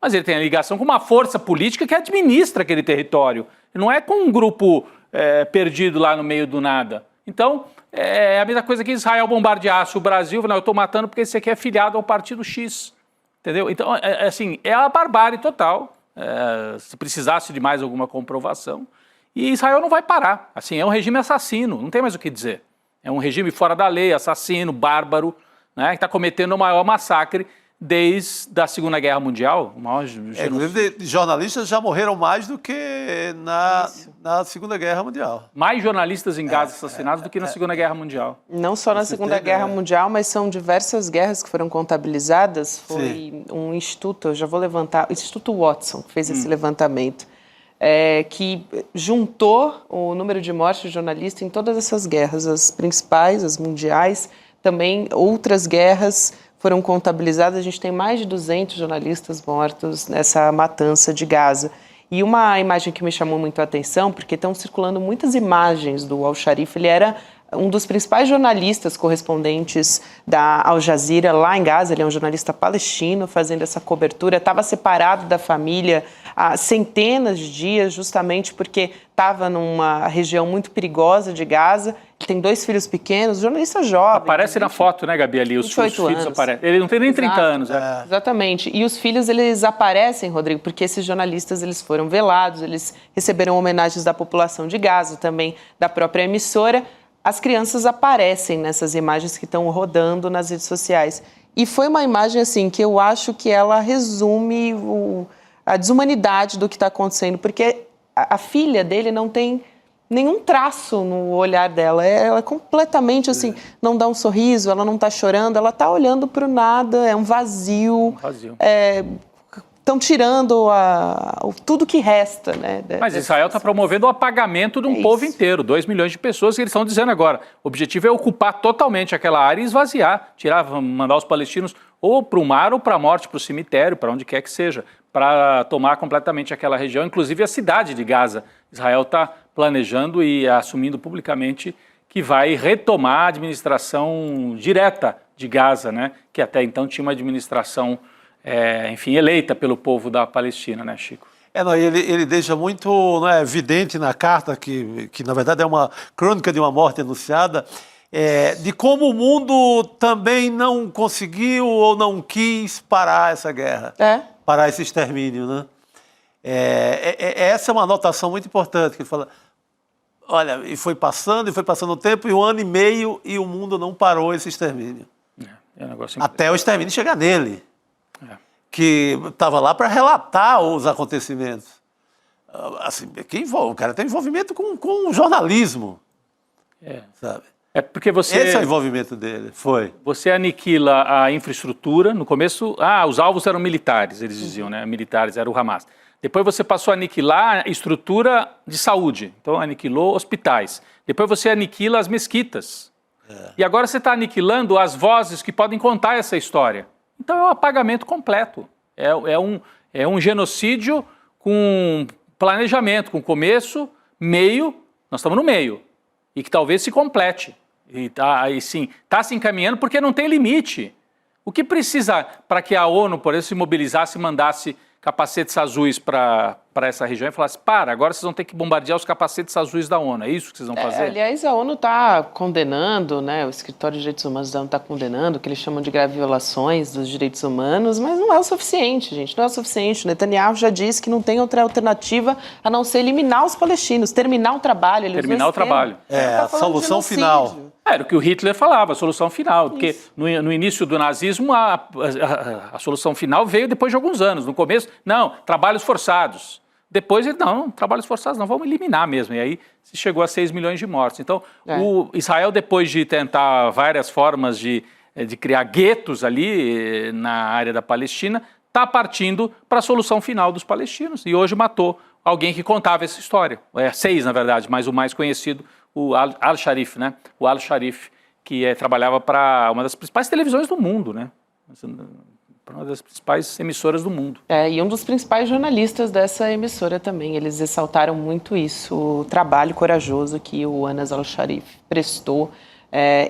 S8: mas ele tem a ligação com uma força política que administra aquele território. Não é com um grupo perdido lá no meio do nada. Então, é a mesma coisa que Israel bombardeasse o Brasil. Não, eu estou matando porque esse aqui é filiado ao partido X. Entendeu? Então, assim, é a barbárie total. Se precisasse de mais alguma comprovação. E Israel não vai parar. Assim, é um regime assassino, não tem mais o que dizer. É um regime fora da lei, assassino, bárbaro, né, que está cometendo o maior massacre desde a Segunda Guerra Mundial.
S3: Inclusive, jornalistas já morreram mais do que na Segunda Guerra Mundial.
S8: Mais jornalistas em Gaza assassinados do que na Segunda Guerra Mundial.
S1: Não só na Segunda Guerra Mundial, mas são diversas guerras que foram contabilizadas. Foi um instituto, eu já vou levantar, o Instituto Watson que fez esse levantamento, que juntou o número de mortes de jornalistas em todas essas guerras, as principais, as mundiais, também outras guerras foram contabilizadas. A gente tem mais de 200 jornalistas mortos nessa matança de Gaza. E uma imagem que me chamou muito a atenção, porque estão circulando muitas imagens do Al-Sharif. Ele era um dos principais jornalistas correspondentes da Al Jazeera lá em Gaza. Ele é um jornalista palestino fazendo essa cobertura. Estava separado da família há centenas de dias, justamente porque estava numa região muito perigosa de Gaza. Ele tem 2 filhos pequenos, jornalista jovem.
S8: Aparece na foto, né, Gabi, ali, os filhos aparecem. Ele não tem nem 30 anos.
S1: Exatamente. E os filhos, eles aparecem, Rodrigo, porque esses jornalistas, eles foram velados, eles receberam homenagens da população de Gaza, também da própria emissora. As crianças aparecem nessas imagens que estão rodando nas redes sociais. E foi uma imagem, assim, que eu acho que ela resume a desumanidade do que está acontecendo, porque a filha dele não tem nenhum traço no olhar dela. Ela é completamente, assim, não dá um sorriso, ela não está chorando, ela está olhando para o nada, é um vazio. Estão tirando tudo que resta, né?
S8: Mas Israel está promovendo o apagamento de um povo inteiro, 2 milhões de pessoas, que eles estão dizendo agora. O objetivo é ocupar totalmente aquela área e esvaziar, mandar os palestinos ou para o mar ou para a morte, para o cemitério, para onde quer que seja, para tomar completamente aquela região, inclusive a cidade de Gaza. Israel está planejando e assumindo publicamente que vai retomar a administração direta de Gaza, né? Que até então tinha uma administração eleita pelo povo da Palestina, né, Chico?
S3: Ele deixa muito evidente na carta, que na verdade é uma crônica de uma morte anunciada, de como o mundo também não conseguiu ou não quis parar essa guerra, parar esse extermínio, né? Essa é uma anotação muito importante, que ele fala, Olha, e foi passando o tempo, e 1 ano e meio, e o mundo não parou esse extermínio.
S8: É um negócio
S3: Até o extermínio chegar nele,
S8: que
S3: estava lá para relatar os acontecimentos. Assim, o cara tem envolvimento com o jornalismo, sabe?
S8: É porque você...
S3: Esse é o envolvimento dele, foi.
S8: Você aniquila a infraestrutura. No começo, os alvos eram militares, eles diziam, né? Militares, era o Hamas. Depois você passou a aniquilar a estrutura de saúde. Então, aniquilou hospitais. Depois você aniquila as mesquitas. E agora você está aniquilando as vozes que podem contar essa história. Então, é um apagamento completo. É um genocídio com planejamento, com começo, meio, nós estamos no meio. E que talvez se complete. Está se encaminhando porque não tem limite. O que precisa para que a ONU, por exemplo, se mobilizasse e mandasse capacetes azuis para essa região e falasse, agora vocês vão ter que bombardear os capacetes azuis da ONU, é isso que vocês vão fazer?
S1: Aliás, a ONU está condenando, né, o Escritório de Direitos Humanos da ONU está condenando o que eles chamam de graves violações dos direitos humanos, mas não é o suficiente, gente, não é o suficiente. O Netanyahu já disse que não tem outra alternativa a não ser eliminar os palestinos, terminar o trabalho.
S8: Terminar o trabalho.
S3: A solução final.
S8: Era o que o Hitler falava, a solução final, porque no início do nazismo a solução final veio depois de alguns anos. No começo, não, trabalhos forçados. Depois, não, trabalhos forçados não, vamos eliminar mesmo. E aí se chegou a 6 milhões de mortos. Então, o Israel, depois de tentar várias formas de criar guetos ali na área da Palestina, está partindo para a solução final dos palestinos. E hoje matou alguém que contava essa história. 6, na verdade, mas o mais conhecido, o Al-Sharif, né? O Al-Sharif, que trabalhava para uma das principais televisões do mundo, né? Para uma das principais emissoras do mundo.
S1: E um dos principais jornalistas dessa emissora também. Eles ressaltaram muito isso, o trabalho corajoso que o Anas Al-Sharif prestou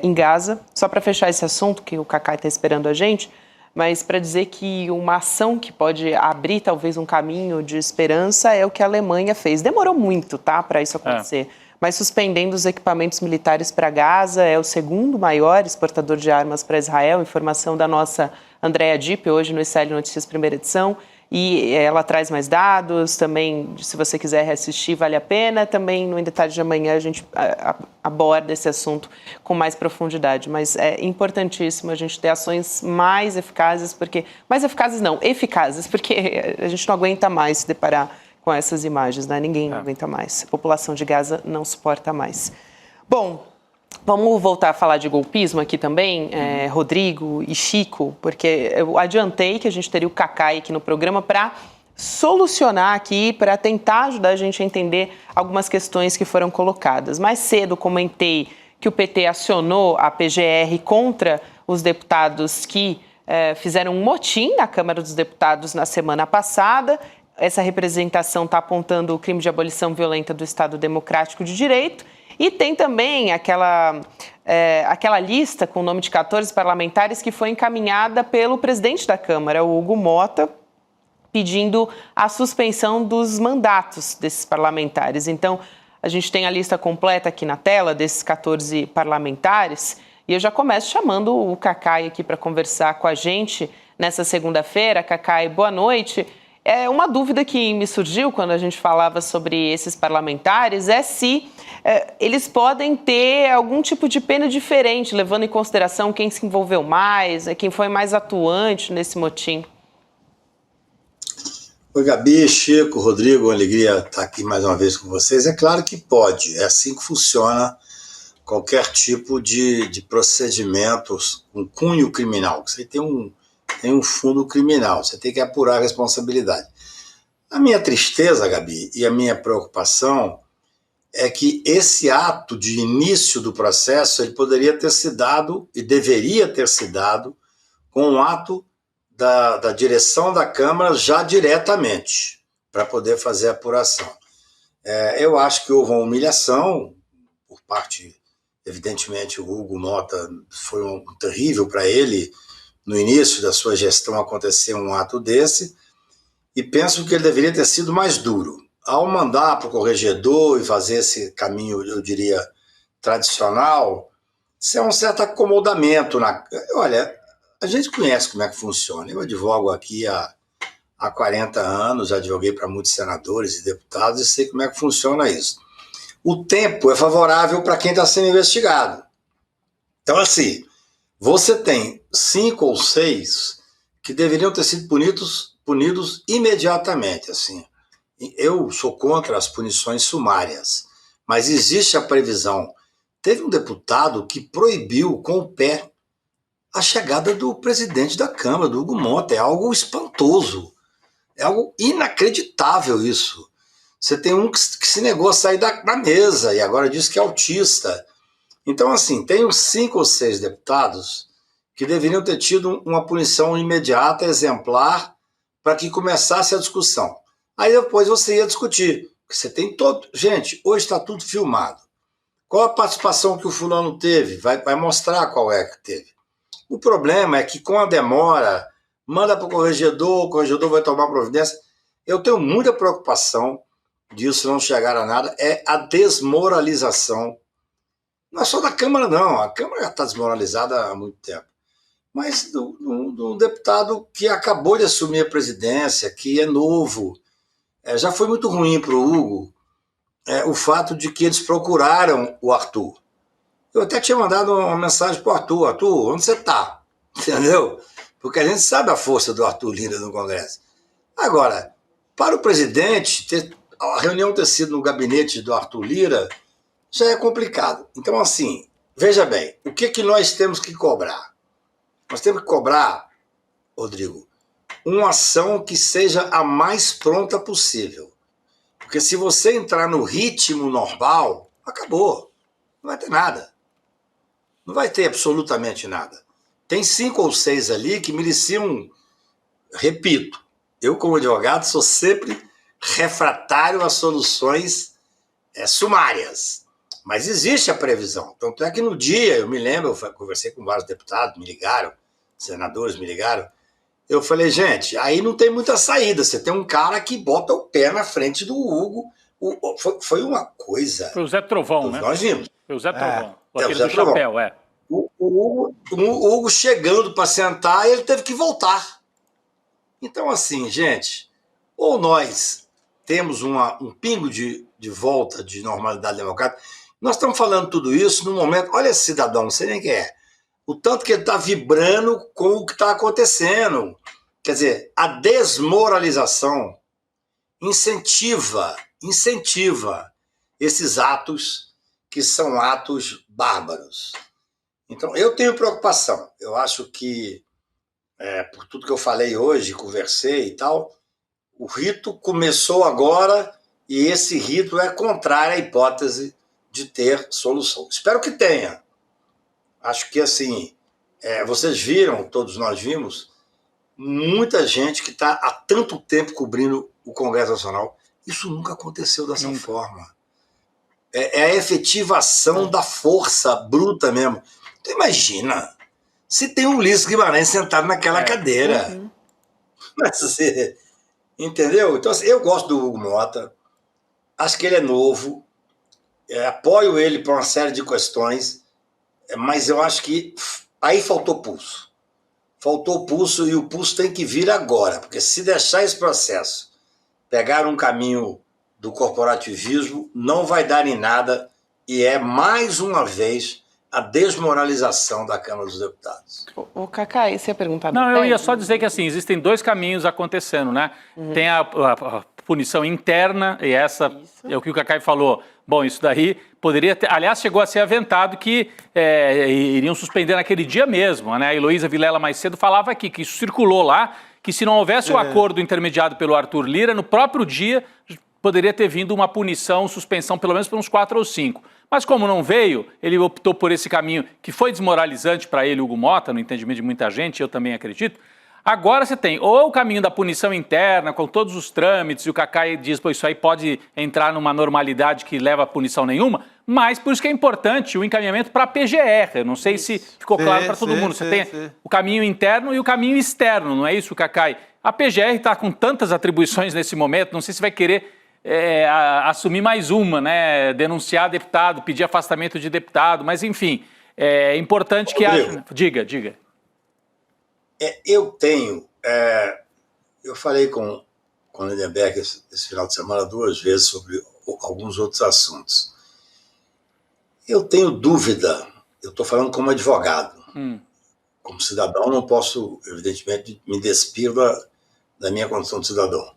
S1: em Gaza. Só para fechar esse assunto, que o Cacá está esperando a gente, mas para dizer que uma ação que pode abrir talvez um caminho de esperança é o que a Alemanha fez. Demorou muito, tá, para isso acontecer. Mas suspendendo os equipamentos militares para Gaza, é o segundo maior exportador de armas para Israel, informação da nossa Andréa Dipp, hoje no ICL Notícias, primeira edição, e ela traz mais dados, também, se você quiser reassistir, vale a pena, também no Em Detalhes de Amanhã a gente aborda esse assunto com mais profundidade, mas é importantíssimo a gente ter ações mais eficazes, porque a gente não aguenta mais se deparar com essas imagens, né? Ninguém aguenta mais. A população de Gaza não suporta mais. Bom, vamos voltar a falar de golpismo aqui também, Rodrigo e Chico, porque eu adiantei que a gente teria o Cacai aqui no programa para solucionar aqui, para tentar ajudar a gente a entender algumas questões que foram colocadas. Mais cedo comentei que o PT acionou a PGR contra os deputados que fizeram um motim na Câmara dos Deputados na semana passada. Essa representação está apontando o crime de abolição violenta do Estado Democrático de Direito. E tem também aquela lista com o nome de 14 parlamentares que foi encaminhada pelo presidente da Câmara, o Hugo Mota, pedindo a suspensão dos mandatos desses parlamentares. Então, a gente tem a lista completa aqui na tela desses 14 parlamentares. E eu já começo chamando o Cacai aqui para conversar com a gente nessa segunda-feira. Cacai, boa noite. Uma dúvida que me surgiu quando a gente falava sobre esses parlamentares é se eles podem ter algum tipo de pena diferente, levando em consideração quem se envolveu mais, quem foi mais atuante nesse motim.
S13: Oi, Gabi, Chico, Rodrigo, uma alegria estar aqui mais uma vez com vocês. É claro que pode, é assim que funciona qualquer tipo de procedimentos com cunho criminal. Você tem um fundo criminal, você tem que apurar a responsabilidade. A minha tristeza, Gabi, e a minha preocupação é que esse ato de início do processo ele poderia ter se dado e deveria ter se dado com um ato da direção da Câmara já diretamente, para poder fazer a apuração. Eu acho que houve uma humilhação por parte, evidentemente, o Hugo Mota foi terrível para ele, no início da sua gestão acontecer um ato desse, e penso que ele deveria ter sido mais duro. Ao mandar para o corregedor e fazer esse caminho, eu diria, tradicional, isso é um certo acomodamento. Olha, a gente conhece como é que funciona. Eu advogo aqui há 40 anos, advoguei para muitos senadores e deputados e sei como é que funciona isso. o tempo é favorável para quem está sendo investigado. Então, assim, você tem 5 ou 6 que deveriam ter sido punidos imediatamente. Assim. Eu sou contra as punições sumárias, mas existe a previsão. Teve um deputado que proibiu com o pé a chegada do presidente da Câmara, do Hugo Mota. É algo espantoso. É algo inacreditável isso. Você tem um que se negou a sair da mesa e agora diz que é autista. Então, assim, tem uns 5 ou 6 deputados que deveriam ter tido uma punição imediata, exemplar, para que começasse a discussão. Aí depois você ia discutir. Você tem todo... Gente, hoje está tudo filmado. Qual a participação que o fulano teve? Vai mostrar qual é que teve. O problema é que com a demora, manda para o corregedor vai tomar providência. Eu tenho muita preocupação disso não chegar a nada, é a desmoralização. Não é só da Câmara, não. A Câmara já está desmoralizada há muito tempo. Mas do deputado que acabou de assumir a presidência, que é novo. Já foi muito ruim para o Hugo o fato de que eles procuraram o Arthur. Eu até tinha mandado uma mensagem para o Arthur. Arthur, onde você está? Entendeu? Porque a gente sabe a força do Arthur Lira no Congresso. Agora, para o presidente, a reunião ter sido no gabinete do Arthur Lira já é complicado. Então, assim, veja bem, o que nós temos que cobrar? Nós temos que cobrar, Rodrigo, uma ação que seja a mais pronta possível. Porque se você entrar no ritmo normal, acabou. Não vai ter nada. Não vai ter absolutamente nada. Tem 5 ou 6 ali que mereciam, repito, eu como advogado sou sempre refratário a soluções sumárias. Mas existe a previsão. Tanto é que no dia, eu me lembro, eu conversei com vários deputados, me ligaram, senadores me ligaram, eu falei, gente, aí não tem muita saída. Você tem um cara que bota o pé na frente do Hugo. Foi uma coisa...
S8: Foi o Zé Trovão, né?
S13: Nós vimos.
S8: Foi o Zé Trovão. O
S13: o
S8: aquele
S13: Zé
S8: do
S13: Trovão.
S8: chapéu,
S13: O Hugo chegando para sentar, ele teve que voltar. Então, assim, gente, ou nós temos um pingo de volta de normalidade democrática. Nós estamos falando tudo isso no momento... Olha esse cidadão, não sei nem quem é. O tanto que ele está vibrando com o que está acontecendo. Quer dizer, a desmoralização incentiva esses atos que são atos bárbaros. Então, eu tenho preocupação. Eu acho que, por tudo que eu falei hoje, conversei e tal, o rito começou agora e esse rito é contrário à hipótese de ter solução. Espero que tenha. Acho que, assim, vocês viram, todos nós vimos, muita gente que está há tanto tempo cobrindo o Congresso Nacional. Isso nunca aconteceu dessa forma. É a efetivação da força bruta mesmo. Então, imagina, se tem um Ulisses Guimarães sentado naquela cadeira.
S1: Uhum.
S13: Mas, você, entendeu? Então, assim, eu gosto do Hugo Mota, acho que ele é novo, apoio ele para uma série de questões, mas eu acho que aí faltou pulso. Faltou pulso e o pulso tem que vir agora, porque se deixar esse processo pegar um caminho do corporativismo, não vai dar em nada e é, mais uma vez, a desmoralização da Câmara dos Deputados.
S1: O Cacá, você ia perguntar?
S8: Não, eu ia só dizer que, assim, existem 2 caminhos acontecendo, né? Tem a punição interna, e essa é o que o Cacá falou. Bom, isso daí poderia ter... Aliás, chegou a ser aventado que iriam suspender naquele dia mesmo, né? A Heloísa Vilela mais cedo falava aqui que isso circulou lá, que se não houvesse o acordo intermediado pelo Arthur Lira, no próprio dia poderia ter vindo uma punição, suspensão, pelo menos por uns 4 ou 5. Mas como não veio, ele optou por esse caminho que foi desmoralizante para ele, Hugo Mota, no entendimento de muita gente, eu também acredito. Agora você tem ou o caminho da punição interna, com todos os trâmites, e o Cacá diz, pô, isso aí pode entrar numa normalidade que leva a punição nenhuma, mas por isso que é importante o encaminhamento para a PGR. Eu não sei se ficou claro para todo mundo. Você tem o caminho interno e o caminho externo, não é isso, Cacá? A PGR está com tantas atribuições nesse momento, não sei se vai querer assumir mais uma, né? Denunciar deputado, pedir afastamento de deputado, mas enfim, é importante que haja... Diga.
S13: Eu falei com o Lindenberg esse final de semana 2 vezes sobre alguns outros assuntos. Eu tenho dúvida, eu estou falando como advogado. Como cidadão, não posso, evidentemente, me despir da minha condição de cidadão.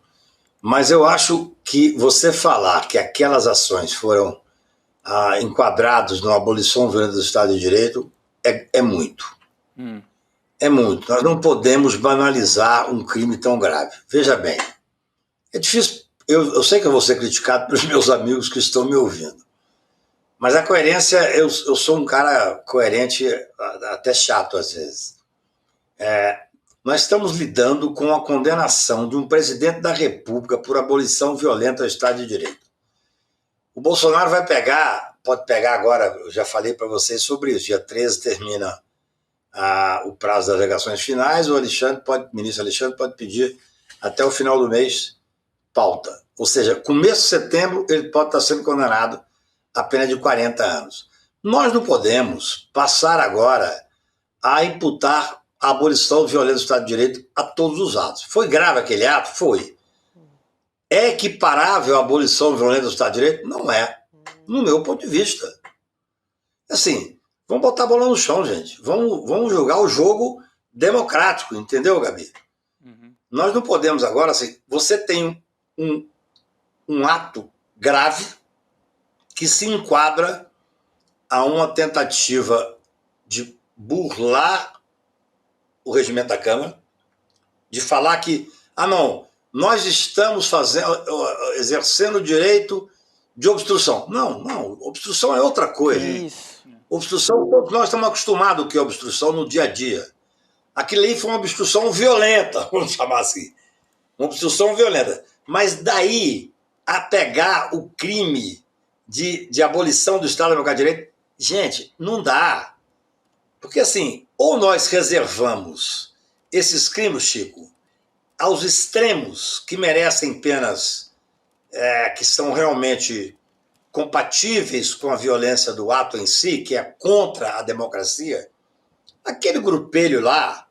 S13: Mas eu acho que você falar que aquelas ações foram enquadradas na abolição violenta do Estado de Direito é muito. É muito. Nós não podemos banalizar um crime tão grave. Veja bem, é difícil. Eu sei que eu vou ser criticado pelos meus amigos que estão me ouvindo. Mas a coerência, eu sou um cara coerente, até chato às vezes. Nós estamos lidando com a condenação de um presidente da República por abolição violenta do Estado de Direito. O Bolsonaro pode pegar agora, eu já falei para vocês sobre isso, dia 13 termina o prazo das alegações finais, o ministro Alexandre pode pedir até o final do mês pauta. Ou seja, começo de setembro ele pode estar sendo condenado a pena de 40 anos. Nós não podemos passar agora a imputar a abolição violenta do Estado de Direito a todos os atos. Foi grave aquele ato? Foi. É equiparável a abolição violenta do Estado de Direito? Não é. No meu ponto de vista. Assim, vamos botar a bola no chão, gente. Vamos jogar o jogo democrático, entendeu, Gabi? Nós não podemos agora, assim, você tem um ato grave que se enquadra a uma tentativa de burlar o regimento da Câmara, de falar que, não, nós estamos exercendo o direito de obstrução. Não, obstrução é outra coisa.
S1: Isso.
S13: Obstrução, todos nós estamos acostumados ao que é obstrução no dia a dia. Aquilo aí foi uma obstrução violenta, vamos chamar assim. Uma obstrução violenta. Mas daí a pegar o crime de abolição do Estado Democrático de Direito, gente, não dá. Porque assim, ou nós reservamos esses crimes, Chico, aos extremos que merecem penas que são realmente compatíveis com a violência do ato em si, que é contra a democracia. Aquele grupelho lá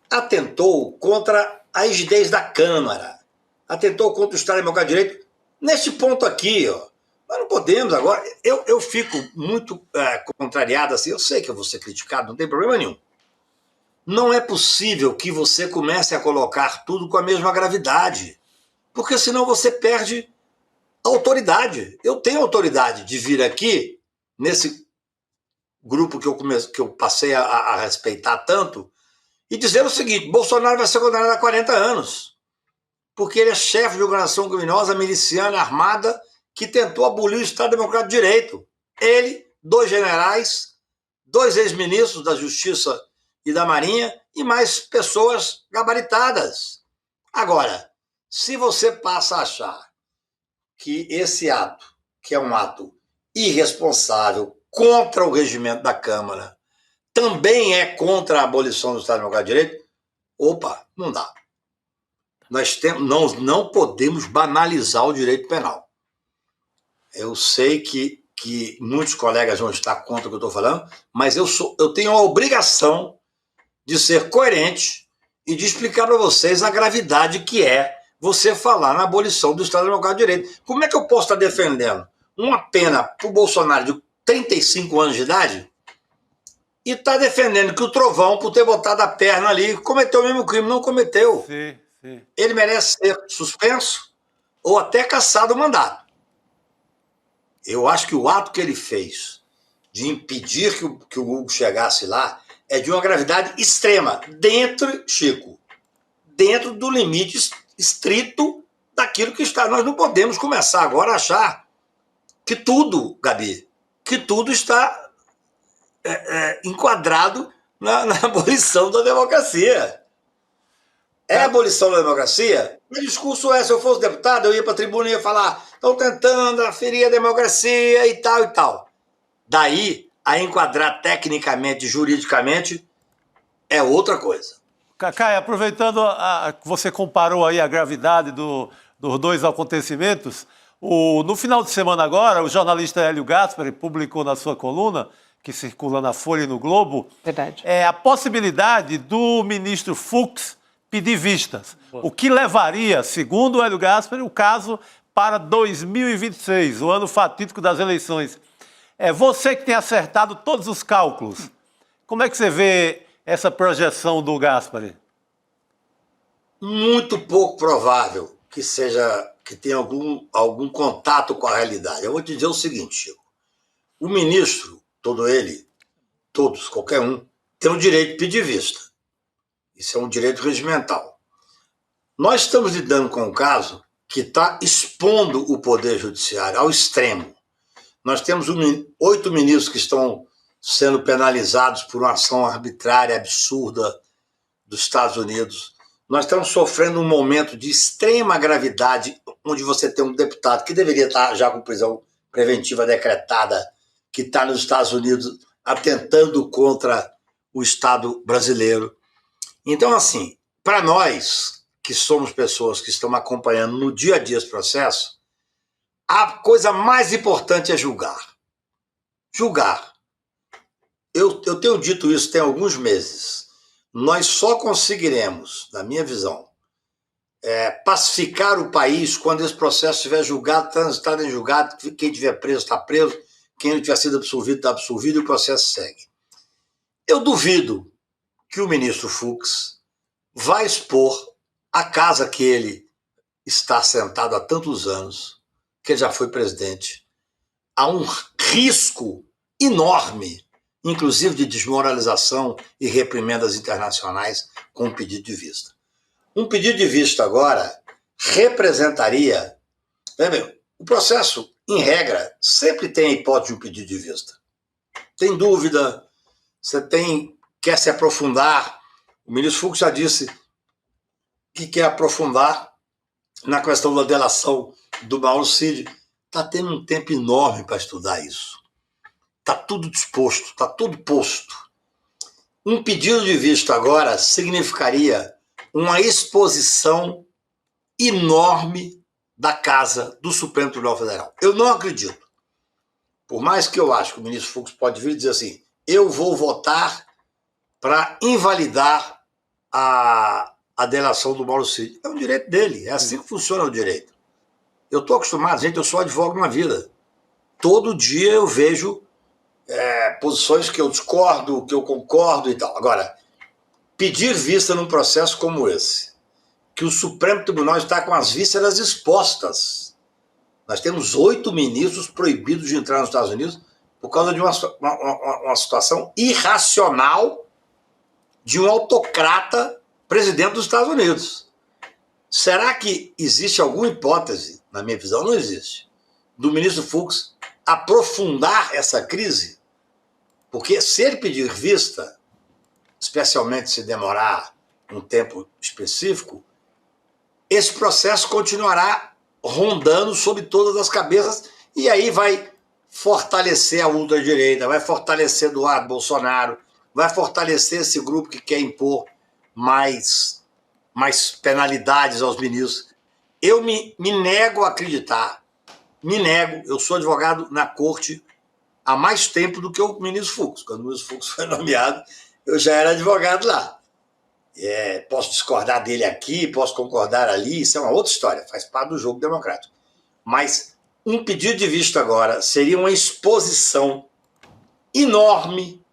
S13: atentou contra a rigidez da Câmara, atentou contra o Estado Democrático de Direito. Neste ponto aqui, nós não podemos agora. Eu fico muito contrariado assim. Eu sei que eu vou ser criticado, não tem problema nenhum. Não é possível que você comece a colocar tudo com a mesma gravidade, porque senão você perde a autoridade. Eu tenho autoridade de vir aqui, nesse grupo que eu passei a respeitar tanto, e dizer o seguinte: Bolsonaro vai ser condenado a 40 anos, porque ele é chefe de organização criminosa, miliciana, armada, que tentou abolir o Estado Democrático de Direito. Ele, 2 generais, 2 ex-ministros da Justiça e da Marinha e mais pessoas gabaritadas. Agora, se você passa a achar que esse ato, que é um ato irresponsável contra o regimento da Câmara, também é contra a abolição do Estado Democrático de Direito, opa, não dá. Nós não podemos banalizar o direito penal. Eu sei que muitos colegas vão estar contra o que eu estou falando, mas eu tenho a obrigação de ser coerente e de explicar para vocês a gravidade que é você falar na abolição do Estado Democrático de Direito. Como é que eu posso estar defendendo uma pena para o Bolsonaro de 35 anos de idade e estar defendendo que o Trovão, por ter botado a perna ali, cometeu o mesmo crime? Não cometeu.
S3: Sim.
S13: Ele merece ser suspenso ou até cassado o mandato. Eu acho que o ato que ele fez de impedir que o Hugo chegasse lá é de uma gravidade extrema, Chico, dentro do limite estrito daquilo que está. Nós não podemos começar agora a achar que tudo, Gabi, que tudo está enquadrado na abolição da democracia. É a abolição da democracia? Meu discurso se eu fosse deputado, eu ia para a tribuna e ia falar: estão tentando aferir a democracia e tal e tal. Daí, a enquadrar tecnicamente, juridicamente, é outra coisa.
S3: Cacai, aproveitando que você comparou aí a gravidade dos 2 acontecimentos, no final de semana agora, o jornalista Hélio Gaspari publicou na sua coluna, que circula na Folha e no Globo, a possibilidade do ministro Fux pedir vistas, o que levaria, segundo o Hélio Gaspari, o caso para 2026, o ano fatídico das eleições. É você que tem acertado todos os cálculos. Como é que você vê essa projeção do Gaspari?
S13: Muito pouco provável que tenha algum contato com a realidade. Eu vou te dizer o seguinte, Chico. O ministro, todos, qualquer um, tem o direito de pedir vista. Isso é um direito regimental. Nós estamos lidando com um caso que está expondo o Poder Judiciário ao extremo. Nós temos 8 ministros que estão sendo penalizados por uma ação arbitrária, absurda dos Estados Unidos. Nós estamos sofrendo um momento de extrema gravidade, onde você tem um deputado que deveria estar já com prisão preventiva decretada, que está nos Estados Unidos atentando contra o Estado brasileiro. Então, assim, para nós, que somos pessoas que estamos acompanhando no dia a dia esse processo, a coisa mais importante é julgar. Julgar. Eu tenho dito isso tem alguns meses. Nós só conseguiremos, na minha visão, pacificar o país quando esse processo estiver julgado, transitado em julgado, quem tiver preso está preso, quem não tiver sido absolvido está absolvido e o processo segue. Eu duvido que o ministro Fux vai expor a casa que ele está sentado há tantos anos, que ele já foi presidente, a um risco enorme, inclusive de desmoralização e reprimendas internacionais, com um pedido de vista. Um pedido de vista agora representaria... O processo, em regra, sempre tem a hipótese de um pedido de vista. Tem dúvida, quer se aprofundar. O ministro Fux já disse que quer aprofundar na questão da delação do Mauro Cid. Está tendo um tempo enorme para estudar isso. Está tudo disposto, está tudo posto. Um pedido de vista agora significaria uma exposição enorme da Casa do Supremo Tribunal Federal. Eu não acredito. Por mais que eu acho que o ministro Fux pode vir e dizer assim, eu vou votar para invalidar a delação do Mauro Cid. É um direito dele, é assim que funciona o direito. Eu estou acostumado, gente, eu sou advogado na vida. Todo dia eu vejo posições que eu discordo, que eu concordo e tal. Agora, pedir vista num processo como esse, que o Supremo Tribunal está com as vísceras expostas. Nós temos 8 ministros proibidos de entrar nos Estados Unidos por causa de uma situação irracional de um autocrata presidente dos Estados Unidos. Será que existe alguma hipótese, na minha visão não existe, do ministro Fux aprofundar essa crise? Porque se ele pedir vista, especialmente se demorar um tempo específico, esse processo continuará rondando sobre todas as cabeças e aí vai fortalecer a ultradireita, vai fortalecer Eduardo Bolsonaro, vai fortalecer esse grupo que quer impor mais penalidades aos ministros. Eu me nego a acreditar, eu sou advogado na corte há mais tempo do que o ministro Fux. Quando o ministro Fux foi nomeado, eu já era advogado lá. Posso discordar dele aqui, posso concordar ali, isso é uma outra história, faz parte do jogo democrático. Mas um pedido de vista agora seria uma exposição enorme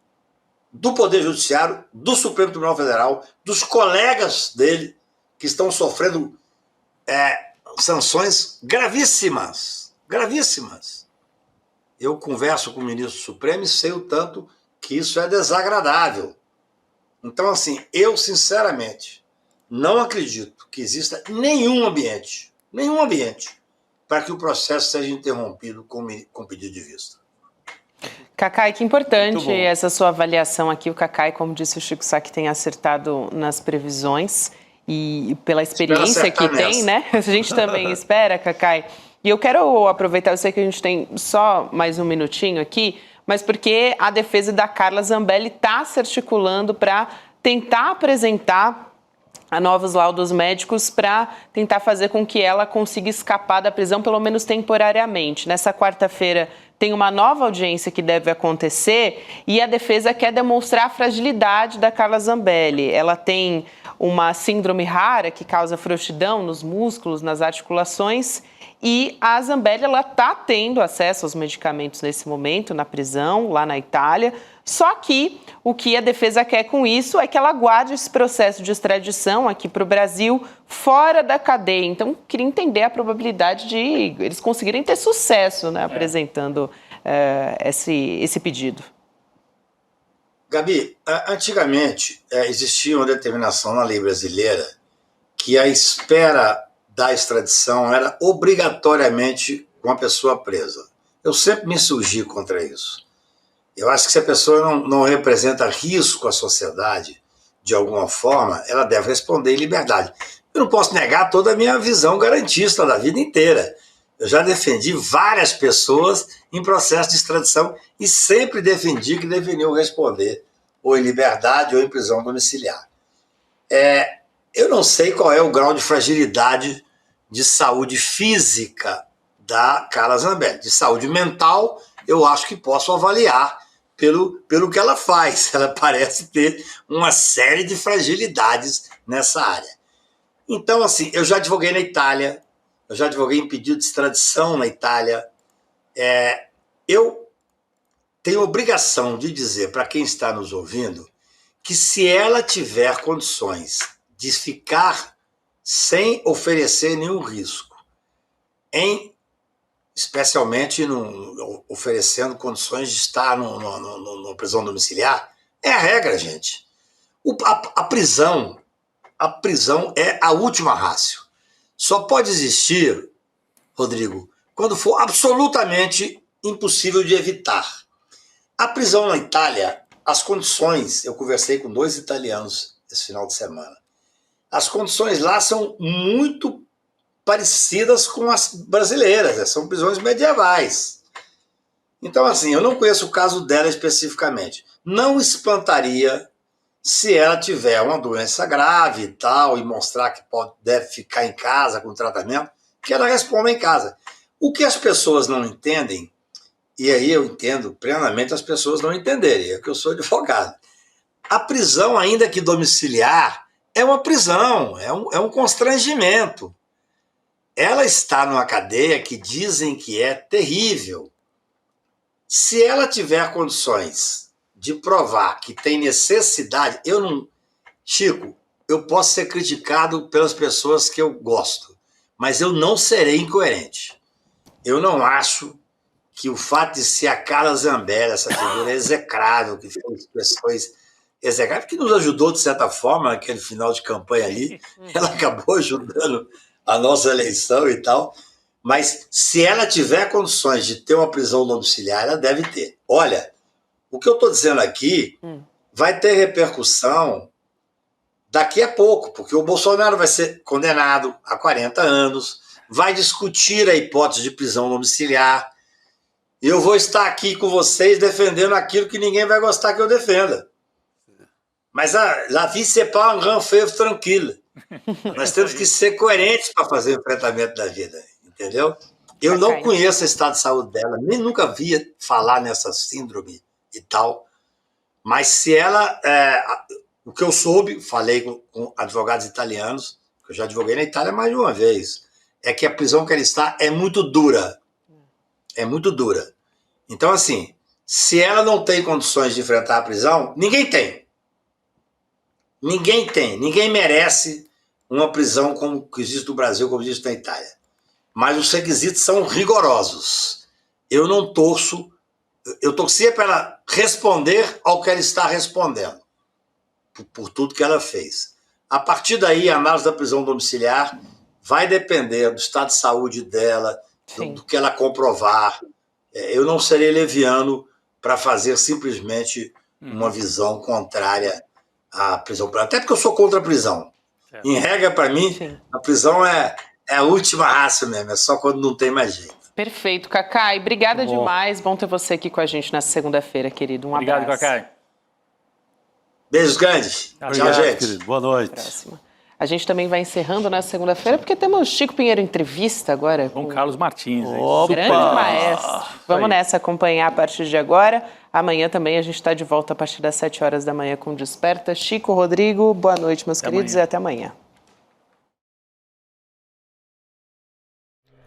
S13: do Poder Judiciário, do Supremo Tribunal Federal, dos colegas dele que estão sofrendo sanções gravíssimas, gravíssimas. Eu converso com o ministro Supremo e sei o tanto que isso é desagradável. Então, assim, eu, sinceramente, não acredito que exista nenhum ambiente para que o processo seja interrompido com pedido de vista.
S1: Cacai, que importante essa sua avaliação aqui. O Cacai, como disse o Chico Sá, que tem acertado nas previsões e pela experiência que tem, né? A gente também espera, Cacai. E eu quero aproveitar, eu sei que a gente tem só mais um minutinho aqui, mas porque a defesa da Carla Zambelli está se articulando para tentar apresentar a novos laudos médicos para tentar fazer com que ela consiga escapar da prisão, pelo menos temporariamente. Nessa quarta-feira tem uma nova audiência que deve acontecer e a defesa quer demonstrar a fragilidade da Carla Zambelli. Ela tem uma síndrome rara que causa frouxidão nos músculos, nas articulações, e a Zambelli está tendo acesso aos medicamentos nesse momento, na prisão, lá na Itália. Só que o que a defesa quer com isso é que ela guarde esse processo de extradição aqui para o Brasil, fora da cadeia. Então, queria entender a probabilidade de eles conseguirem ter sucesso, né, apresentando esse pedido.
S13: Gabi, antigamente existia uma determinação na lei brasileira que a espera da extradição era obrigatoriamente com a pessoa presa. Eu sempre me insurgi contra isso. Eu acho que se a pessoa não representa risco à sociedade, de alguma forma, ela deve responder em liberdade. Eu não posso negar toda a minha visão garantista da vida inteira. Eu já defendi várias pessoas em processo de extradição e sempre defendi que deveriam responder ou em liberdade ou em prisão domiciliar. Eu não sei qual é o grau de fragilidade de saúde física da Carla Zambelli. De saúde mental, eu acho que posso avaliar pelo que ela faz. Ela parece ter uma série de fragilidades nessa área. Então, assim, eu já advoguei na Itália, eu já advoguei em pedido de extradição na Itália. Eu tenho obrigação de dizer para quem está nos ouvindo que se ela tiver condições de ficar sem oferecer nenhum risco, especialmente oferecendo condições de estar numa prisão domiciliar, é a regra, gente. A prisão é a última rácio. Só pode existir, Rodrigo, quando for absolutamente impossível de evitar. A prisão na Itália, as condições, eu conversei com 2 italianos esse final de semana, as condições lá são muito parecidas com as brasileiras, são prisões medievais. Então, assim, eu não conheço o caso dela especificamente. Não espantaria se ela tiver uma doença grave e tal, e mostrar que deve ficar em casa com tratamento, que ela responda em casa. O que as pessoas não entendem, e aí eu entendo plenamente as pessoas não entenderem, é que eu sou advogado. A prisão, ainda que domiciliar, é uma prisão, é um constrangimento. Ela está numa cadeia que dizem que é terrível. Se ela tiver condições de provar que tem necessidade, Chico, eu posso ser criticado pelas pessoas que eu gosto, mas eu não serei incoerente. Eu não acho que o fato de ser a Carla Zambelli, essa figura execrável, que fez pessoas execráveis, que nos ajudou de certa forma naquele final de campanha ali, ela acabou ajudando a nossa eleição e tal, mas se ela tiver condições de ter uma prisão domiciliar, ela deve ter. Olha, o que eu estou dizendo aqui vai ter repercussão daqui a pouco, porque o Bolsonaro vai ser condenado a 40 anos, vai discutir a hipótese de prisão domiciliar, e eu vou estar aqui com vocês defendendo aquilo que ninguém vai gostar que eu defenda. Mas la vie, c'est pas un grand fleuve tranquille. Nós temos que ser coerentes para fazer o enfrentamento da vida, entendeu? Eu não conheço o estado de saúde dela, nem nunca via falar nessa síndrome e tal, mas se ela... o que eu soube, falei com advogados italianos, que eu já advoguei na Itália mais de uma vez, é que a prisão que ela está é muito dura. É muito dura. Então, assim, se ela não tem condições de enfrentar a prisão, ninguém tem. Ninguém tem, ninguém merece uma prisão como que existe no Brasil, como existe na Itália. Mas os requisitos são rigorosos. Eu não torço, eu torcia para ela responder ao que ela está respondendo, por tudo que ela fez. A partir daí, a análise da prisão domiciliar vai depender do estado de saúde dela, do que ela comprovar. Eu não serei leviano para fazer simplesmente uma visão contrária a prisão, até porque eu sou contra a prisão. Em regra, para mim, a prisão é a última raça mesmo, é só quando não tem mais jeito.
S1: Perfeito, Cacai. Obrigada demais. Bom ter você aqui com a gente nessa segunda-feira, querido. Um abraço.
S8: Obrigado, Cacai.
S13: Beijos grandes.
S3: Obrigado,
S13: tchau, gente.
S3: Querido. Boa noite.
S1: Próxima. A gente também vai encerrando na segunda-feira, porque temos Chico Pinheiro Entrevista agora.
S8: Com Carlos Martins.
S1: Grande maestro. Vamos nessa, acompanhar a partir de agora. Amanhã também a gente está de volta a partir das 7 horas da manhã com Desperta. Chico, Rodrigo, boa noite, meus queridos, e até amanhã.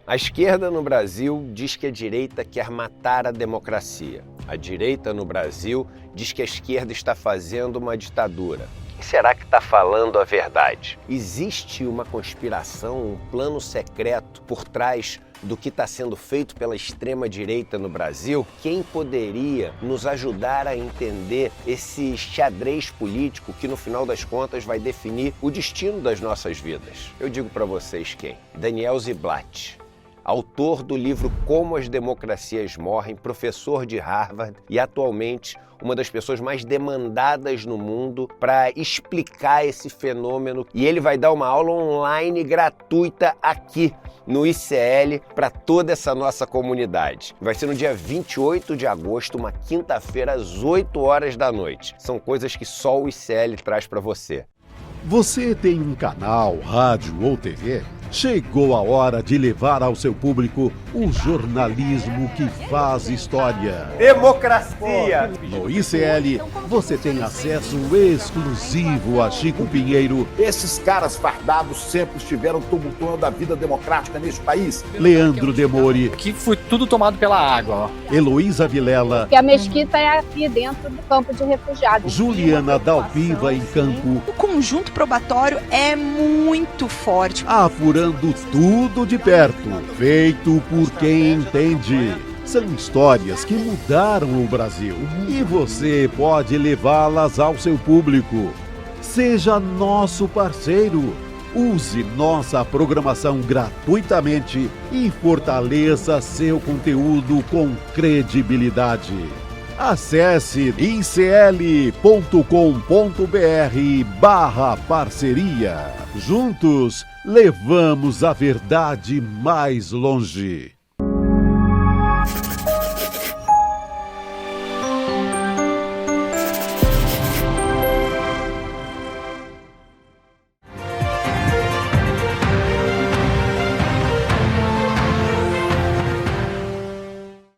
S10: A esquerda no Brasil diz que a direita quer matar a democracia. A direita no Brasil diz que a esquerda está fazendo uma ditadura. Quem será que está falando a verdade? Existe uma conspiração, um plano secreto por trás do que está sendo feito pela extrema-direita no Brasil? Quem poderia nos ajudar a entender esse xadrez político que, no final das contas, vai definir o destino das nossas vidas? Eu digo para vocês quem? Daniel Ziblatt, autor do livro Como as Democracias Morrem, professor de Harvard e atualmente uma das pessoas mais demandadas no mundo para explicar esse fenômeno. E ele vai dar uma aula online gratuita aqui no ICL para toda essa nossa comunidade. Vai ser no dia 28 de agosto, uma quinta-feira, às 8 horas da noite. São coisas que só o ICL traz para você.
S14: Você tem um canal, rádio ou TV? Chegou a hora de levar ao seu público o jornalismo que faz história.
S10: Democracia!
S14: No ICL, você tem acesso exclusivo a Chico Pinheiro.
S15: Esses caras fardados sempre estiveram tumultuando a vida democrática neste país.
S14: Leandro Demore.
S16: Que foi tudo tomado pela água.
S14: Heloísa Vilela.
S17: Que a mesquita é aqui dentro do campo de refugiados.
S14: Juliana Dalpiva em campo.
S18: O conjunto probatório é muito forte.
S14: Apurando tudo de perto, feito por quem entende. São histórias que mudaram o Brasil e você pode levá-las ao seu público. Seja nosso parceiro. Use nossa programação gratuitamente e fortaleça seu conteúdo com credibilidade. Acesse icl.com.br/parceria. Juntos, levamos a verdade mais longe.